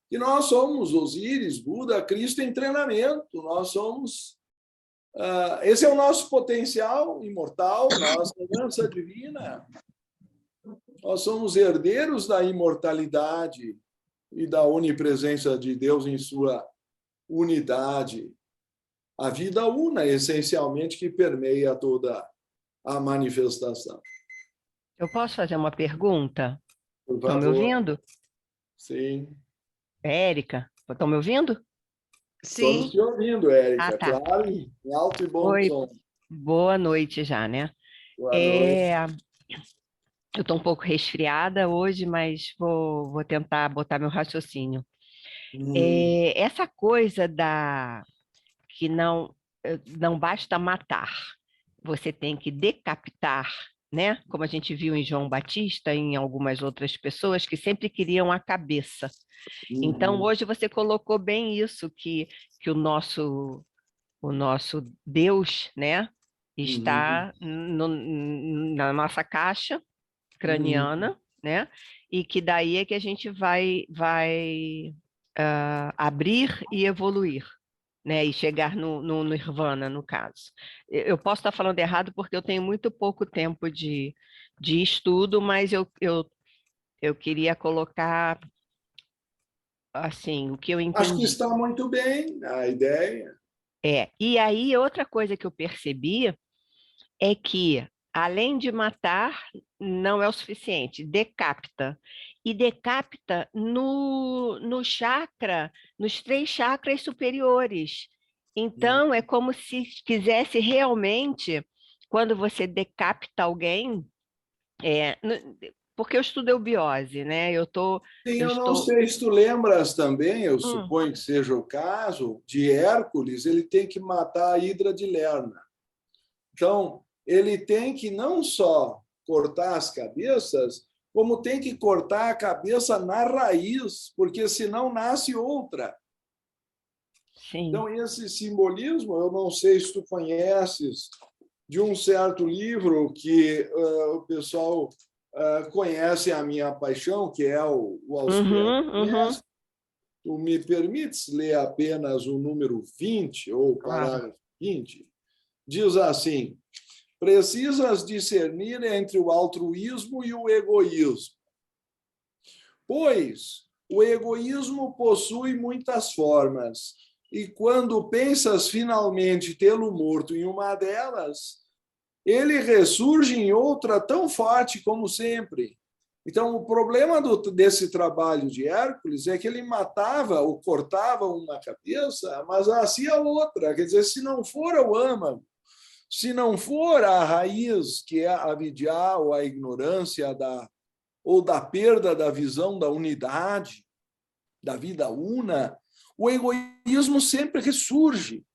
que nós somos Osíris, Buda, Cristo em treinamento. Nós somos... esse é o nosso potencial imortal, nossa herança divina. Nós somos herdeiros da imortalidade e da onipresença de Deus em sua unidade. A vida una, essencialmente, que permeia toda a manifestação. Eu posso fazer uma pergunta? Por Estão me favor. ouvindo? Sim. Érica, estão me ouvindo? Estamos Sim. te ouvindo, Érica. Tá. Claro, em alto e bom Oi, som. boa noite já, né? Boa noite. Eu estou um pouco resfriada hoje, mas vou tentar botar meu raciocínio. Essa coisa que não basta matar, você tem que decapitar, né? Como a gente viu em João Batista e em algumas outras pessoas que sempre queriam a cabeça. Então, hoje você colocou bem isso, que o nosso Deus, né, está na nossa caixa craniana, né? E que daí é que a gente vai abrir e evoluir, né? E chegar no nirvana, no caso. Eu posso estar falando errado porque eu tenho muito pouco tempo de estudo, mas eu queria colocar assim, o que eu Acho que entendi. está muito bem a ideia. E aí outra coisa que eu percebi é que, além de matar, não é o suficiente, decapita. E decapita no chakra, nos 3 chakras superiores. Então, é como se quisesse realmente, quando você decapita alguém, porque eu estudo eubiose, né? Sim, Eu eu não estou. sei se tu lembras também, eu Hum, suponho que seja o caso, de Hércules, ele tem que matar a Hidra de Lerna. Então, ele tem que não só cortar as cabeças, como tem que cortar a cabeça na raiz, porque senão nasce outra. sim. Então, esse simbolismo, eu não sei se tu conheces, de um certo livro que o pessoal conhece a minha paixão, que é o Aos Pés Uhum, do uhum, Mestre. Tu me permites ler apenas o número 20, ou o claro. parágrafo 20? Diz assim: precisas discernir entre o altruísmo e o egoísmo, pois o egoísmo possui muitas formas, e quando pensas finalmente tê-lo morto em uma delas, ele ressurge em outra tão forte como sempre. Então, o problema desse trabalho de Hércules é que ele matava ou cortava uma cabeça, mas nascia outra. Quer dizer, se não for o âmago, se não for a raiz, que é a avidya, ou a ignorância, ou da perda da visão da unidade, da vida una, o egoísmo sempre ressurge.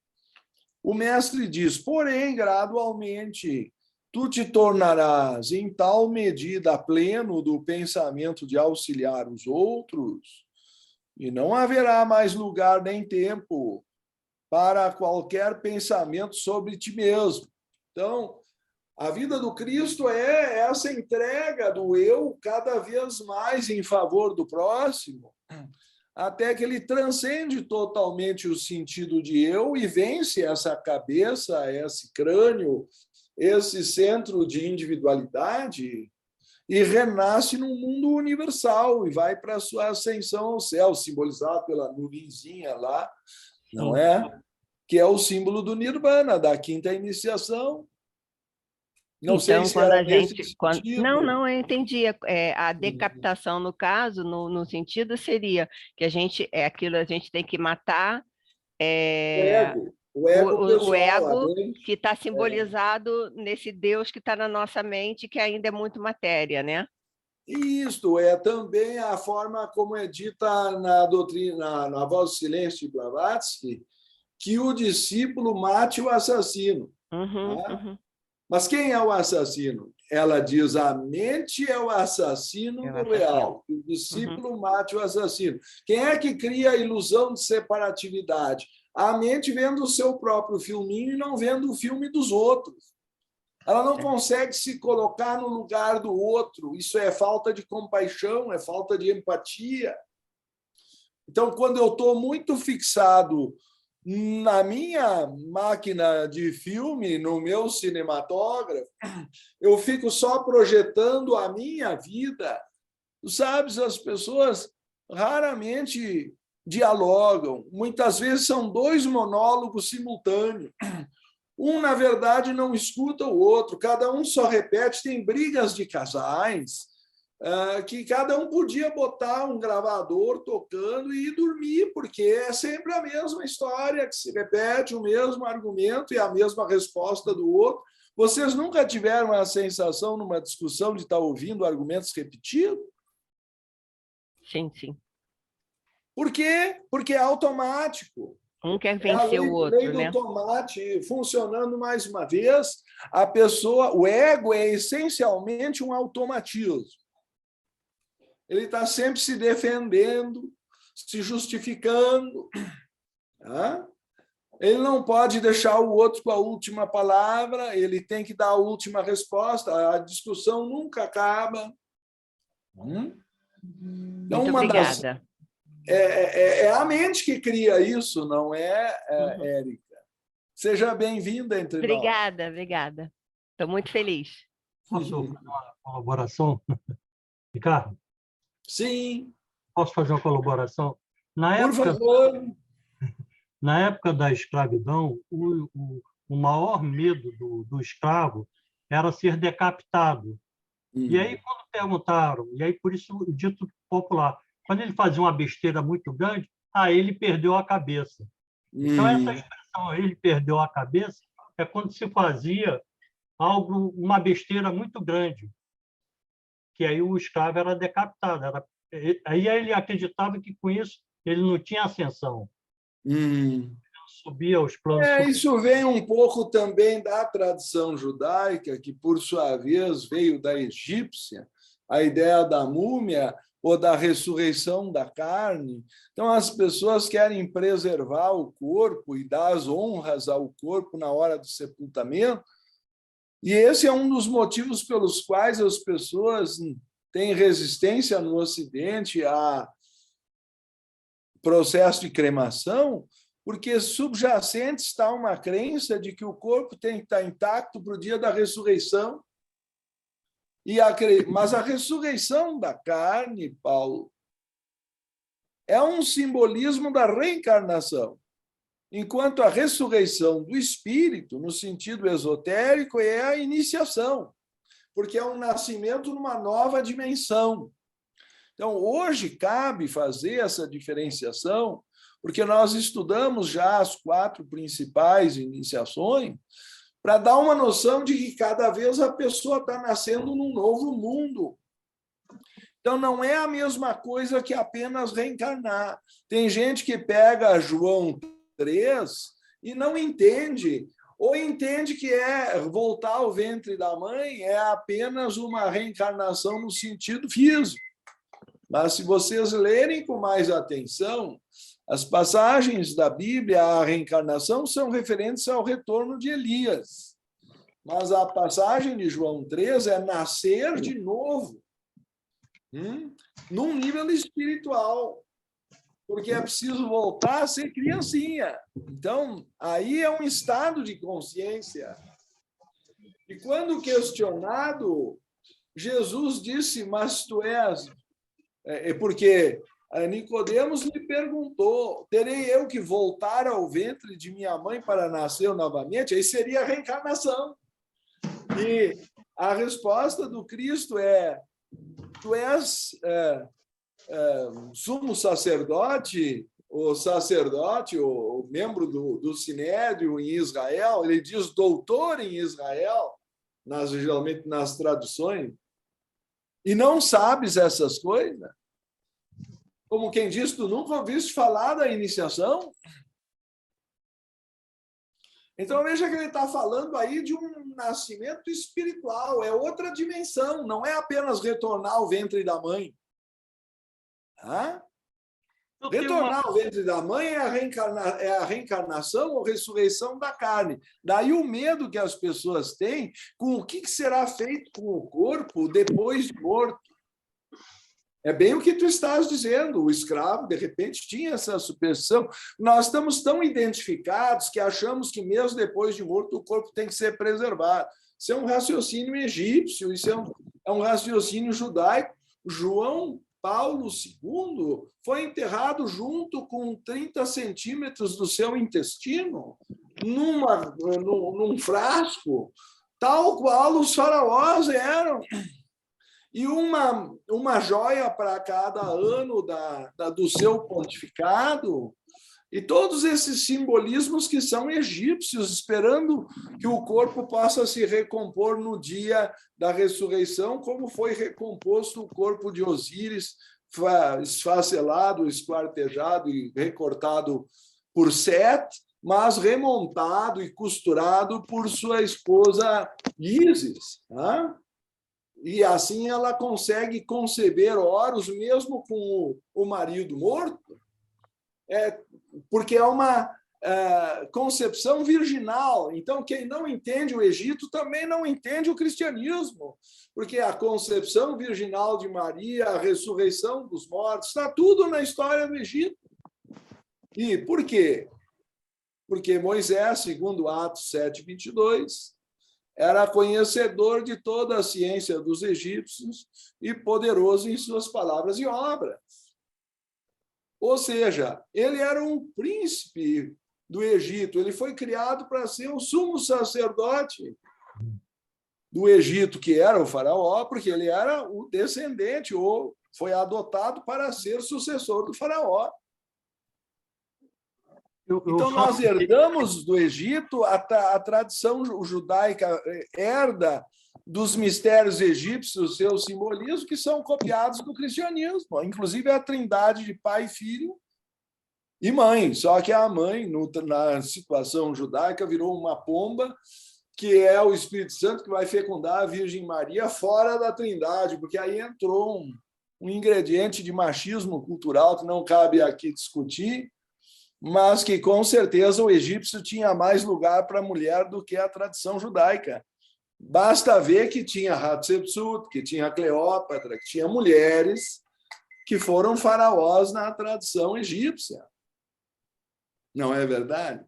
O mestre diz, porém, gradualmente, tu te tornarás em tal medida pleno do pensamento de auxiliar os outros, e não haverá mais lugar nem tempo para qualquer pensamento sobre ti mesmo. Então, a vida do Cristo é essa entrega do eu cada vez mais em favor do próximo, até que ele transcende totalmente o sentido de eu e vence essa cabeça, esse crânio, esse centro de individualidade e renasce num mundo universal e vai para a sua ascensão ao céu, simbolizado pela nuvenzinha lá, não Sim. é? Que é o símbolo do Nirvana, da quinta iniciação. Não sei Então, se quando era a nesse gente. Não, sentido. não, eu entendi. A decapitação, no caso, no sentido seria que a gente, aquilo a gente tem que matar é, O ego o pessoal, a ego mente. que está simbolizado nesse Deus que está na nossa mente, que ainda é muito matéria, né? E isto é também a forma como é dita na doutrina, na Voz do Silêncio de Blavatsky, que o discípulo mate o assassino. Uhum, Tá? uhum. Mas quem é o assassino? Ela diz: a mente é o É assassino o do assassino. real. O Uhum. discípulo mate o assassino. Quem é que cria a ilusão de separatividade? A mente vendo o seu próprio filminho e não vendo o filme dos outros. Ela não Certo. consegue se colocar no lugar do outro. Isso é falta de compaixão, é falta de empatia. Então, quando eu estou muito fixado na minha máquina de filme, no meu cinematógrafo, eu fico só projetando a minha vida. Tu sabes, as pessoas raramente dialogam. Muitas vezes são dois monólogos simultâneos. Um, na verdade, não escuta o outro, cada um só repete. Tem brigas de casais que cada um podia botar um gravador tocando e ir dormir, porque é sempre a mesma história que se repete, o mesmo argumento e a mesma resposta do outro. Vocês nunca tiveram a sensação, numa discussão, de estar ouvindo argumentos repetidos? Sim, sim. Por quê? Porque é automático. Um quer É a vencer o lei outro, do né? tomate funcionando mais uma vez. A pessoa, o ego é essencialmente um automatismo. Ele está sempre se defendendo, se justificando. Tá? Ele não pode deixar o outro com a última palavra, ele tem que dar a última resposta. A discussão nunca acaba. Então, Muito obrigada. É a mente que cria isso, não é, Uhum. Érica? Seja bem-vinda entre nós. Obrigada, obrigada. Estou muito feliz. Posso fazer uma colaboração, Ricardo? Sim, Posso fazer uma colaboração? Na por época, favor. na época da escravidão, o maior medo do escravo era ser decapitado. E aí, quando perguntaram, e aí por isso o dito popular, quando ele fazia uma besteira muito grande, ele perdeu a cabeça. Então, essa expressão, ele perdeu a cabeça, é quando se fazia uma besteira muito grande, que aí o escravo era decapitado. Aí ele acreditava que com isso ele não tinha ascensão, subia aos planos superiores. Isso vem um pouco também da tradição judaica, que, por sua vez, veio da egípcia, a ideia da múmia ou da ressurreição da carne. Então, as pessoas querem preservar o corpo e dar as honras ao corpo na hora do sepultamento, e esse é um dos motivos pelos quais as pessoas têm resistência no Ocidente a processo de cremação, porque subjacente está uma crença de que o corpo tem que estar intacto para o dia da ressurreição. Mas a ressurreição da carne, Paulo, é um simbolismo da reencarnação, enquanto a ressurreição do espírito, no sentido esotérico, é a iniciação, porque é um nascimento numa nova dimensão. Então, hoje cabe fazer essa diferenciação, porque nós estudamos já as 4 principais iniciações, para dar uma noção de que cada vez a pessoa está nascendo num novo mundo. Então, não é a mesma coisa que apenas reencarnar. Tem gente que pega João 3 e não entende, ou entende que voltar ao ventre da mãe é apenas uma reencarnação no sentido físico. Mas, se vocês lerem com mais atenção, as passagens da Bíblia à reencarnação são referentes ao retorno de Elias. Mas a passagem de João 3 é nascer de novo, num nível espiritual, porque é preciso voltar a ser criancinha. Então, aí é um estado de consciência. E quando questionado, Jesus disse, mas tu és... porque Nicodemos lhe perguntou, terei eu que voltar ao ventre de minha mãe para nascer novamente? Aí seria a reencarnação. E a resposta do Cristo é, tu és sumo sacerdote, ou membro do Sinédrio em Israel, ele diz doutor em Israel, geralmente nas traduções, e não sabes essas coisas? Como quem diz, tu nunca ouviste falar da iniciação? Então, veja que ele está falando aí de um nascimento espiritual, é outra dimensão, não é apenas retornar ao ventre da mãe. Retornar ao ventre da mãe é a reencarnação ou ressurreição da carne. Daí o medo que as pessoas têm com o que será feito com o corpo depois de morto. É bem o que tu estás dizendo, o escravo, de repente, tinha essa superstição. Nós estamos tão identificados que achamos que mesmo depois de morto o corpo tem que ser preservado. Isso é um raciocínio egípcio, isso é um raciocínio judaico. João Paulo II foi enterrado junto com 30 centímetros do seu intestino, num frasco, tal qual os faraós eram. E uma joia para cada ano do seu pontificado, e todos esses simbolismos que são egípcios, esperando que o corpo possa se recompor no dia da ressurreição, como foi recomposto o corpo de Osíris, esfacelado, esquartejado e recortado por Set, mas remontado e costurado por sua esposa Ísis. E assim ela consegue conceber Horus mesmo com o marido morto, porque é concepção virginal. Então, quem não entende o Egito também não entende o cristianismo, porque a concepção virginal de Maria, a ressurreição dos mortos, está tudo na história do Egito. E por quê? Porque Moisés, segundo Atos 7:22, era conhecedor de toda a ciência dos egípcios e poderoso em suas palavras e obras. Ou seja, ele era um príncipe do Egito, ele foi criado para ser o sumo sacerdote do Egito, que era o faraó, porque ele era o descendente, ou foi adotado para ser sucessor do faraó. Então, nós herdamos do Egito, a tradição judaica herda dos mistérios egípcios, seus simbolismos, que são copiados do cristianismo, inclusive a trindade de pai, filho e mãe. Só que a mãe, na situação judaica, virou uma pomba, que é o Espírito Santo que vai fecundar a Virgem Maria fora da trindade, porque aí entrou um ingrediente de machismo cultural que não cabe aqui discutir, mas que, com certeza, o egípcio tinha mais lugar para a mulher do que a tradição judaica. Basta ver que tinha Hatshepsut, que tinha Cleópatra, que tinha mulheres que foram faraós na tradição egípcia. Não é verdade?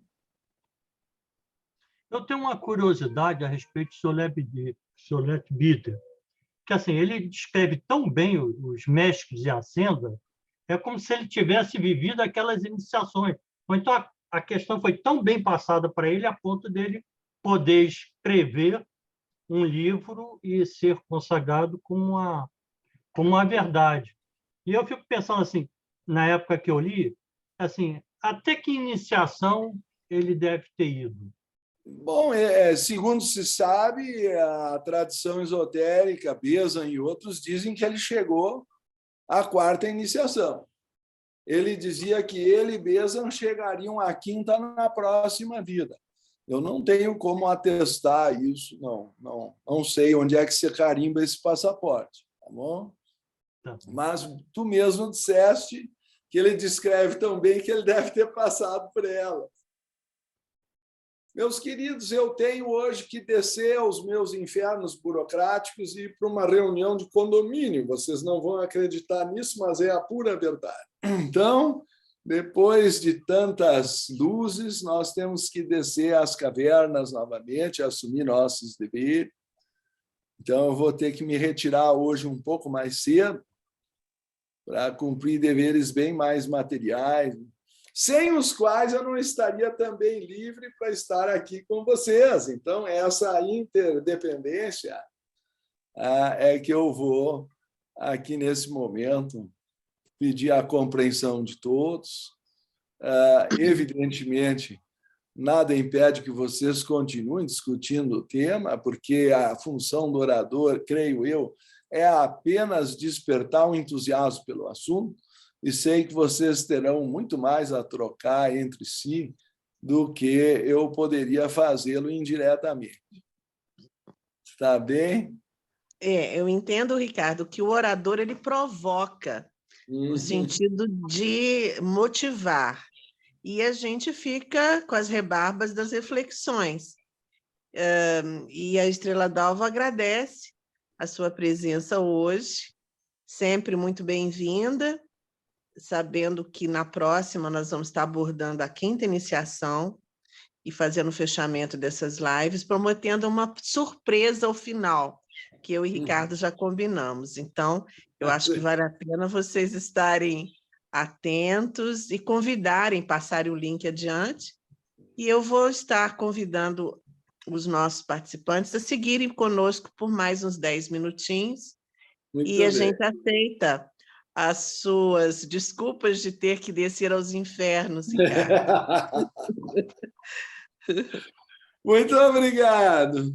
Eu tenho uma curiosidade a respeito de Solete Bitter, que assim, ele descreve tão bem os mestres de Ascenda, é como se ele tivesse vivido aquelas iniciações. Ou então a questão foi tão bem passada para ele a ponto dele poder escrever um livro e ser consagrado como uma verdade. E eu fico pensando assim, na época que eu li, assim, até que iniciação ele deve ter ido? Bom, segundo se sabe, a tradição esotérica, Bezan e outros, dizem que ele chegou à quarta iniciação. Ele dizia que ele e Bezan chegariam à quinta na próxima vida. Eu não tenho como atestar isso, não sei onde é que você carimba esse passaporte, tá bom? Mas tu mesmo disseste que ele descreve tão bem que ele deve ter passado por ela. Meus queridos, eu tenho hoje que descer aos meus infernos burocráticos e ir para uma reunião de condomínio. Vocês não vão acreditar nisso, mas é a pura verdade. Então, depois de tantas luzes, nós temos que descer às cavernas novamente, assumir nossos deveres. Então, eu vou ter que me retirar hoje um pouco mais cedo para cumprir deveres bem mais materiais, sem os quais eu não estaria também livre para estar aqui com vocês. Então, essa interdependência é que eu vou, aqui nesse momento, pedir a compreensão de todos. Evidentemente, nada impede que vocês continuem discutindo o tema, porque a função do orador, creio eu, é apenas despertar um entusiasmo pelo assunto, e sei que vocês terão muito mais a trocar entre si do que eu poderia fazê-lo indiretamente. Está bem? Eu entendo, Ricardo, que o orador ele provoca, no sentido de motivar, e a gente fica com as rebarbas das reflexões. E a Estrela d'Alva agradece a sua presença hoje, sempre muito bem-vinda, sabendo que na próxima nós vamos estar abordando a quinta iniciação e fazendo o fechamento dessas lives, prometendo uma surpresa ao final, que eu e Ricardo já combinamos. Então, eu acho que vale a pena vocês estarem atentos e convidarem, passarem o link adiante, e eu vou estar convidando os nossos participantes a seguirem conosco por mais uns 10 minutinhos, e a gente aceita as suas desculpas de ter que descer aos infernos, Ricardo. Muito obrigado.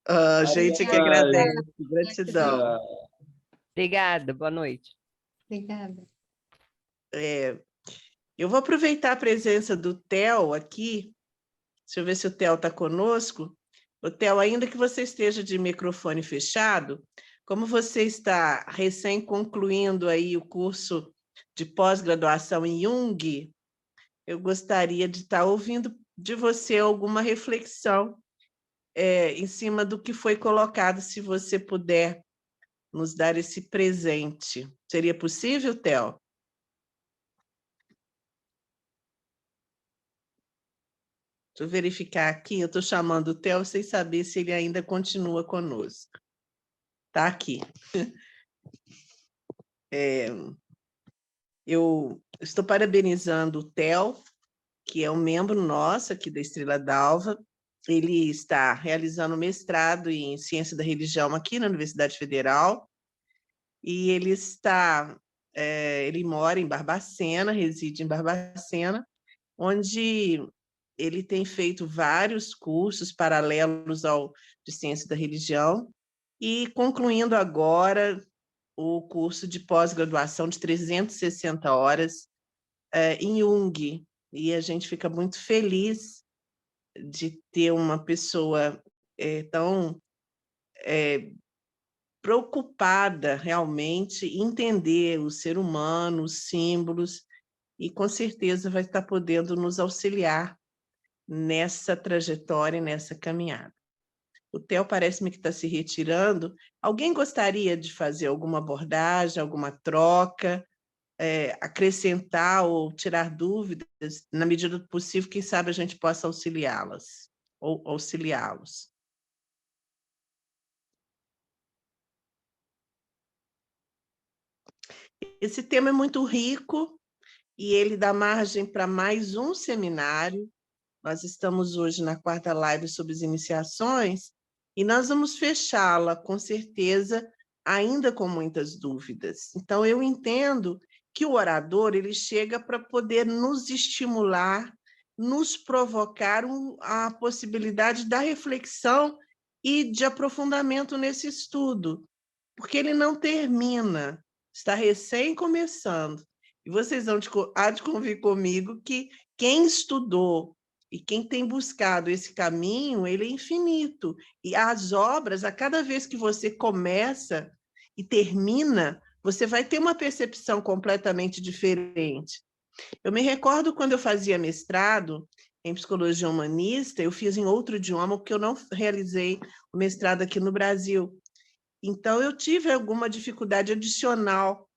A gente que agradece. Gratidão. Obrigada, boa noite. Obrigada. Eu vou aproveitar a presença do Theo aqui. Deixa eu ver se o Theo está conosco. O Theo, ainda que você esteja de microfone fechado, como você está recém concluindo aí o curso de pós-graduação em Jung, eu gostaria de estar ouvindo de você alguma reflexão em cima do que foi colocado, se você puder nos dar esse presente. Seria possível, Theo? Deixa eu verificar aqui, eu estou chamando o Theo sem saber se ele ainda continua conosco. Está aqui. Eu estou parabenizando o Theo, que é um membro nosso aqui da Estrela d'Alva. Ele está realizando mestrado em Ciência da Religião aqui na Universidade Federal, e ele mora em Barbacena, reside em Barbacena, onde ele tem feito vários cursos paralelos ao de Ciência da Religião, e concluindo agora o curso de pós-graduação de 360 horas em Jung. E a gente fica muito feliz de ter uma pessoa tão preocupada realmente em entender o ser humano, os símbolos, e com certeza vai estar podendo nos auxiliar nessa trajetória, nessa caminhada. O Theo parece-me que está se retirando. Alguém gostaria de fazer alguma abordagem, alguma troca, acrescentar ou tirar dúvidas? Na medida do possível, quem sabe a gente possa auxiliá-las ou auxiliá-los. Esse tema é muito rico e ele dá margem para mais um seminário. Nós estamos hoje na 4ª live sobre as iniciações e nós vamos fechá-la, com certeza, ainda com muitas dúvidas. Então, eu entendo que o orador ele chega para poder nos estimular, nos provocar a possibilidade da reflexão e de aprofundamento nesse estudo, porque ele não termina, está recém começando. E vocês há de convir comigo que quem estudou e quem tem buscado esse caminho, ele é infinito. E as obras, a cada vez que você começa e termina, você vai ter uma percepção completamente diferente. Eu me recordo quando eu fazia mestrado em psicologia humanista, eu fiz em outro idioma, porque eu não realizei o mestrado aqui no Brasil. Então, eu tive alguma dificuldade adicional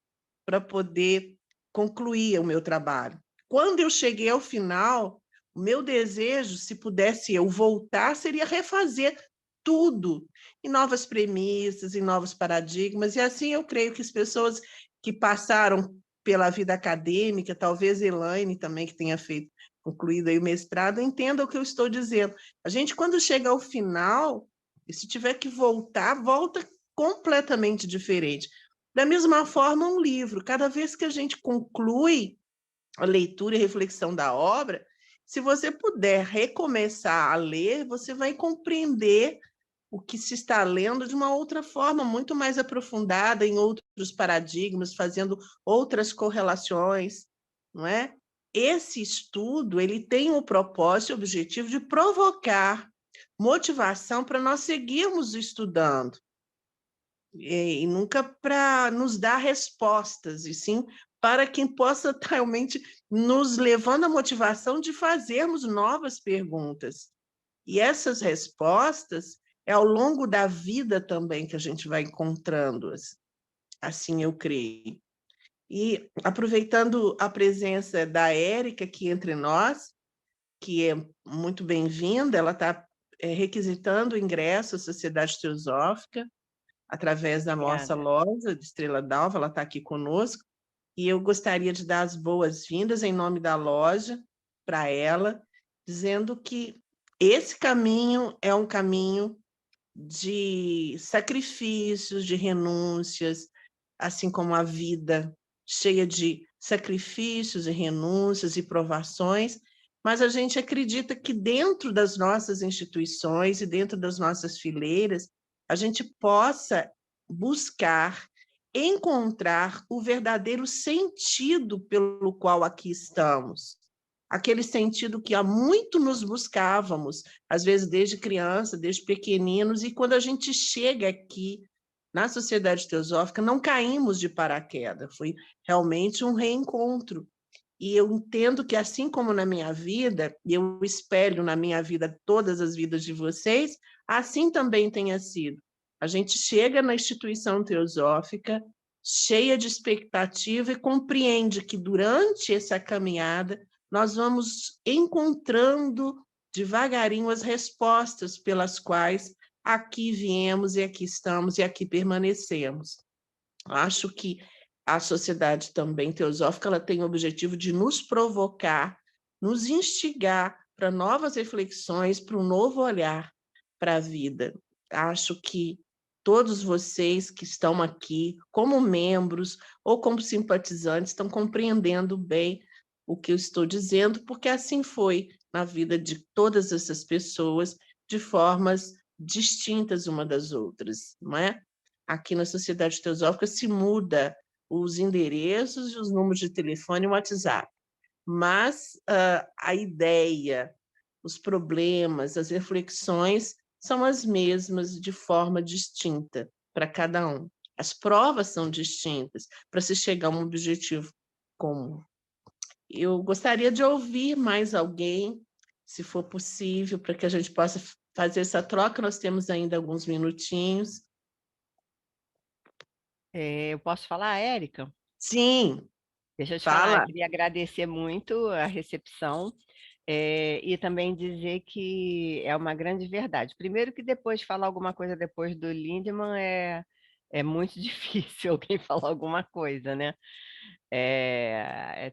para poder concluir o meu trabalho. Quando eu cheguei ao final, o meu desejo, se pudesse eu voltar, seria refazer tudo, em novas premissas, em novos paradigmas, e assim eu creio que as pessoas que passaram pela vida acadêmica, talvez Elaine também, que tenha concluído aí o mestrado, entenda o que eu estou dizendo. A gente, quando chega ao final, e se tiver que voltar, volta completamente diferente. Da mesma forma, um livro, cada vez que a gente conclui a leitura e reflexão da obra, se você puder recomeçar a ler, você vai compreender o que se está lendo de uma outra forma, muito mais aprofundada, em outros paradigmas, fazendo outras correlações, não é? Esse estudo ele tem o propósito e o objetivo de provocar motivação para nós seguirmos estudando. E nunca para nos dar respostas, e sim para quem possa realmente nos levando à motivação de fazermos novas perguntas. E essas respostas é ao longo da vida também que a gente vai encontrando-as. Assim eu creio. E aproveitando a presença da Érica aqui entre nós, que é muito bem-vinda, ela está requisitando o ingresso à Sociedade Teosófica, através da nossa loja de Estrela d'Alva, ela está aqui conosco, e eu gostaria de dar as boas-vindas em nome da loja para ela, dizendo que esse caminho é um caminho de sacrifícios, de renúncias, assim como a vida cheia de sacrifícios e renúncias e provações, mas a gente acredita que dentro das nossas instituições e dentro das nossas fileiras, a gente possa buscar encontrar o verdadeiro sentido pelo qual aqui estamos. Aquele sentido que há muito nos buscávamos, às vezes desde criança, desde pequeninos, e quando a gente chega aqui na Sociedade Teosófica, não caímos de paraquedas, foi realmente um reencontro. E eu entendo que, assim como na minha vida, e eu espelho na minha vida todas as vidas de vocês, assim também tenha sido. A gente chega na instituição teosófica cheia de expectativa e compreende que, durante essa caminhada, nós vamos encontrando devagarinho as respostas pelas quais aqui viemos e aqui estamos e aqui permanecemos. Acho que a sociedade também teosófica ela tem o objetivo de nos provocar, nos instigar para novas reflexões, para um novo olhar para a vida. Acho que todos vocês que estão aqui, como membros ou como simpatizantes, estão compreendendo bem o que eu estou dizendo, porque assim foi na vida de todas essas pessoas, de formas distintas uma das outras, não é? Aqui na Sociedade Teosófica se muda os endereços e os números de telefone e WhatsApp, mas a ideia, os problemas, as reflexões são as mesmas de forma distinta para cada um. As provas são distintas para se chegar a um objetivo comum. Eu gostaria de ouvir mais alguém, se for possível, para que a gente possa fazer essa troca. Nós temos ainda alguns minutinhos. Eu posso falar, Érica? Sim, Deixa eu te falar, eu fala. queria agradecer muito a recepção, e também dizer que é uma grande verdade. Primeiro que depois falar alguma coisa depois do Lindemann é muito difícil alguém falar alguma coisa, né?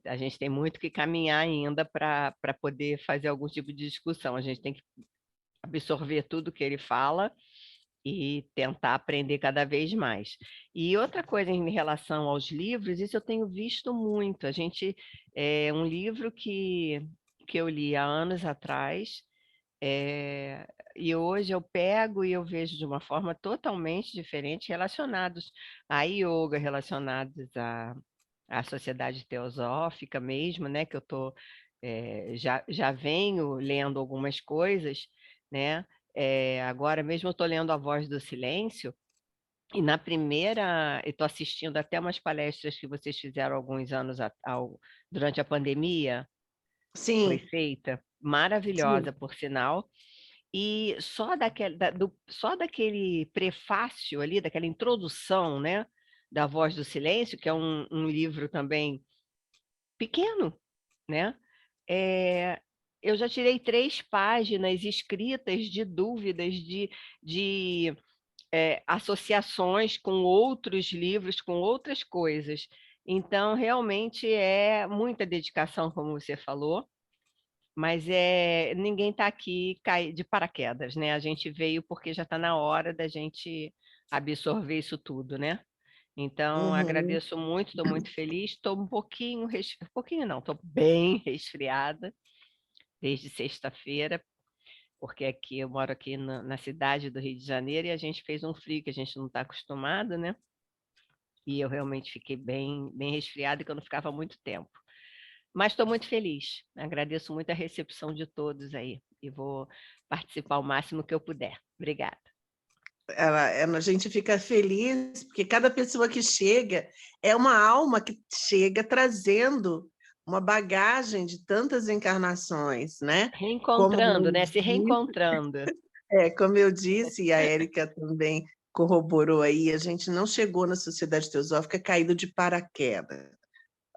A gente tem muito que caminhar ainda para poder fazer algum tipo de discussão. A gente tem que absorver tudo que ele fala e tentar aprender cada vez mais. E outra coisa em relação aos livros, isso eu tenho visto muito. Um livro que eu li há anos atrás, e hoje eu pego e eu vejo de uma forma totalmente diferente, relacionados à yoga, relacionados à sociedade teosófica mesmo, né? Que eu já venho lendo algumas coisas, né? Agora mesmo eu estou lendo A Voz do Silêncio, e na primeira, eu estou assistindo até umas palestras que vocês fizeram alguns anos durante a pandemia, foi Sim, feita, sim. maravilhosa, por sinal, e só daquele prefácio ali, daquela introdução, né, da Voz do Silêncio, que é um livro também pequeno, né? É, eu já tirei 3 páginas escritas de dúvidas, de associações com outros livros, com outras coisas. Então, realmente é muita dedicação, como você falou, mas ninguém está aqui de paraquedas, né? A gente veio porque já está na hora da gente absorver isso tudo, né? Então, Uhum. agradeço muito, estou muito feliz. Estou um pouquinho não, estou bem resfriada desde sexta-feira, porque aqui eu moro aqui na cidade do Rio de Janeiro e a gente fez um frio que a gente não está acostumado, né? E eu realmente fiquei bem, bem resfriada e que eu não ficava muito tempo. Mas estou muito feliz. Agradeço muito a recepção de todos aí e vou participar o máximo que eu puder. Obrigada. A gente fica feliz porque cada pessoa que chega é uma alma que chega trazendo uma bagagem de tantas encarnações, né? Como Reencontrando, né? Se reencontrando. como eu disse, e a Érica também corroborou aí, a gente não chegou na Sociedade Teosófica caído de paraquedas.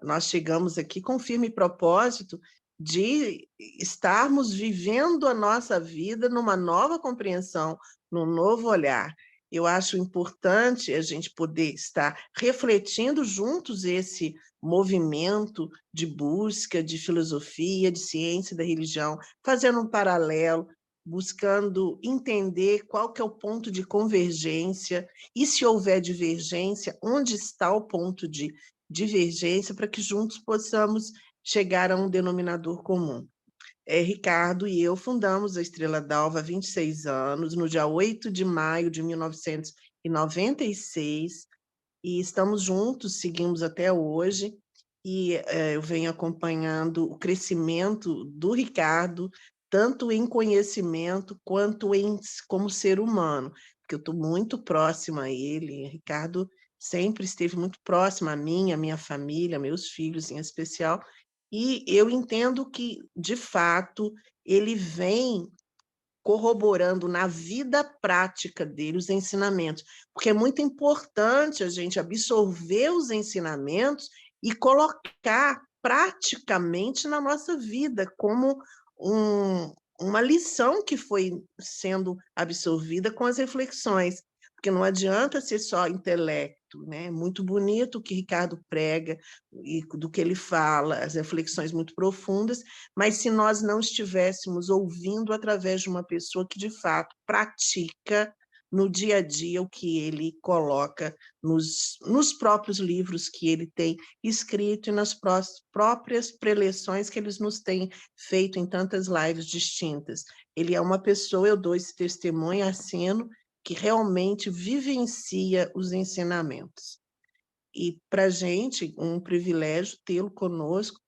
Nós chegamos aqui com firme propósito de estarmos vivendo a nossa vida numa nova compreensão, num novo olhar. Eu acho importante a gente poder estar refletindo juntos esse movimento de busca de filosofia, de ciência, da religião, fazendo um paralelo, buscando entender qual que é o ponto de convergência e, se houver divergência, onde está o ponto de divergência para que juntos possamos chegar a um denominador comum. Ricardo e eu fundamos a Estrela d'Alva há 26 anos, no dia 8 de maio de 1996, e estamos juntos, seguimos até hoje, e eu venho acompanhando o crescimento do Ricardo, tanto em conhecimento quanto como ser humano, porque eu estou muito próxima a ele. Ricardo sempre esteve muito próximo a mim, a minha família, meus filhos em especial, E eu entendo que, de fato, ele vem corroborando na vida prática dele os ensinamentos, porque é muito importante a gente absorver os ensinamentos e colocar praticamente na nossa vida, como uma lição que foi sendo absorvida com as reflexões, porque não adianta ser só intelecto, né? É muito bonito o que Ricardo prega e do que ele fala, as reflexões muito profundas, mas se nós não estivéssemos ouvindo através de uma pessoa que, de fato, pratica no dia a dia o que ele coloca nos próprios livros que ele tem escrito e nas próprias preleções que eles nos têm feito em tantas lives distintas. Ele é uma pessoa, eu dou esse testemunho, assino, que realmente vivencia os ensinamentos. E, para a gente, um privilégio tê-lo conosco,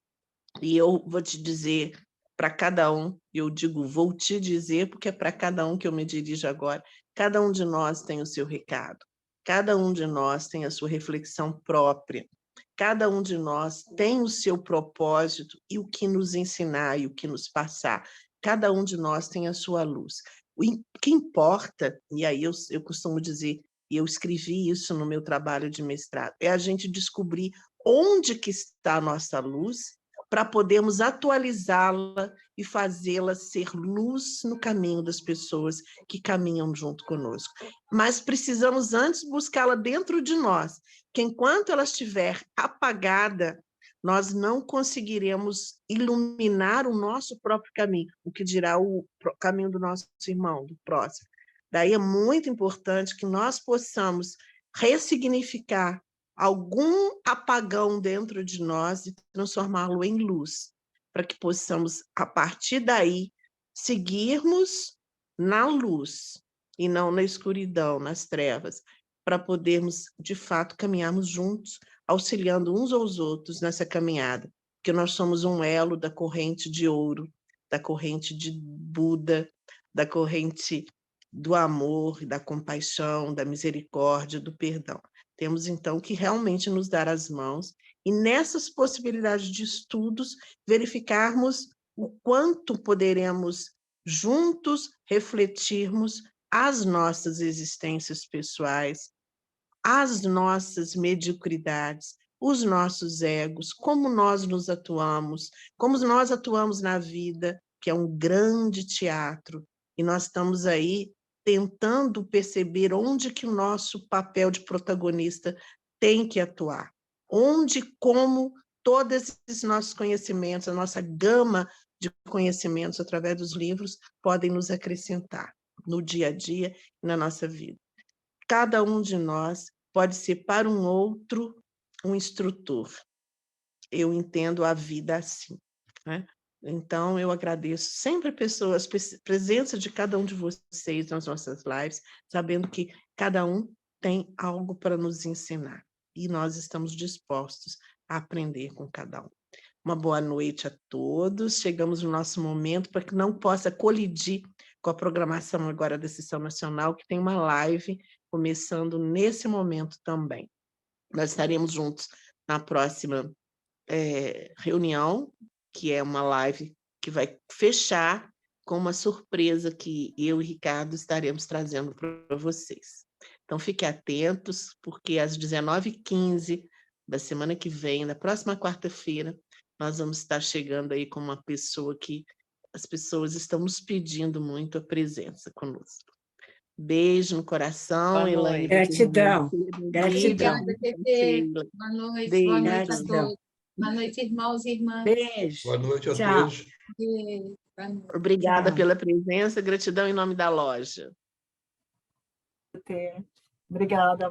e eu vou te dizer para cada um, eu digo vou te dizer, porque é para cada um que eu me dirijo agora, cada um de nós tem o seu recado, cada um de nós tem a sua reflexão própria, cada um de nós tem o seu propósito e o que nos ensinar e o que nos passar, cada um de nós tem a sua luz. O que importa, e aí eu costumo dizer, e eu escrevi isso no meu trabalho de mestrado, é a gente descobrir onde que está a nossa luz para podermos atualizá-la e fazê-la ser luz no caminho das pessoas que caminham junto conosco. Mas precisamos antes buscá-la dentro de nós, que enquanto ela estiver apagada, nós não conseguiremos iluminar o nosso próprio caminho, o que dirá o caminho do nosso irmão, do próximo. Daí é muito importante que nós possamos ressignificar algum apagão dentro de nós e transformá-lo em luz, para que possamos, a partir daí, seguirmos na luz e não na escuridão, nas trevas, para podermos, de fato, caminharmos juntos, auxiliando uns aos outros nessa caminhada, porque nós somos um elo da corrente de ouro, da corrente de Buda, da corrente do amor, da compaixão, da misericórdia, do perdão. Temos, então, que realmente nos dar as mãos e, nessas possibilidades de estudos, verificarmos o quanto poderemos, juntos, refletirmos as nossas existências pessoais, as nossas mediocridades, os nossos egos, como nós nos atuamos, como nós atuamos na vida, que é um grande teatro, e nós estamos aí tentando perceber onde que o nosso papel de protagonista tem que atuar, onde, como todos esses nossos conhecimentos, a nossa gama de conhecimentos através dos livros podem nos acrescentar no dia a dia e na nossa vida. Cada um de nós pode ser para um outro um instrutor. Eu entendo a vida assim, né? Então, eu agradeço sempre a presença de cada um de vocês nas nossas lives, sabendo que cada um tem algo para nos ensinar. E nós estamos dispostos a aprender com cada um. Uma boa noite a todos. Chegamos no nosso momento para que não possa colidir com a programação agora da Sessão Nacional, que tem uma live começando nesse momento também. Nós estaremos juntos na próxima reunião, que é uma live que vai fechar com uma surpresa que eu e Ricardo estaremos trazendo para vocês. Então, fiquem atentos, porque às 19h15 da semana que vem, na próxima quarta-feira, nós vamos estar chegando aí com uma pessoa que as pessoas estão nos pedindo muito a presença conosco. Beijo no coração, Elaine. Gratidão. Gratidão. Obrigada, Tetê. Boa noite. Boa noite a todos. Boa noite, irmãos e irmãs. Beijo. Boa noite a Tchau. todos. Beijo. Boa noite. Obrigada Tchau. pela presença, gratidão em nome da loja. Obrigada.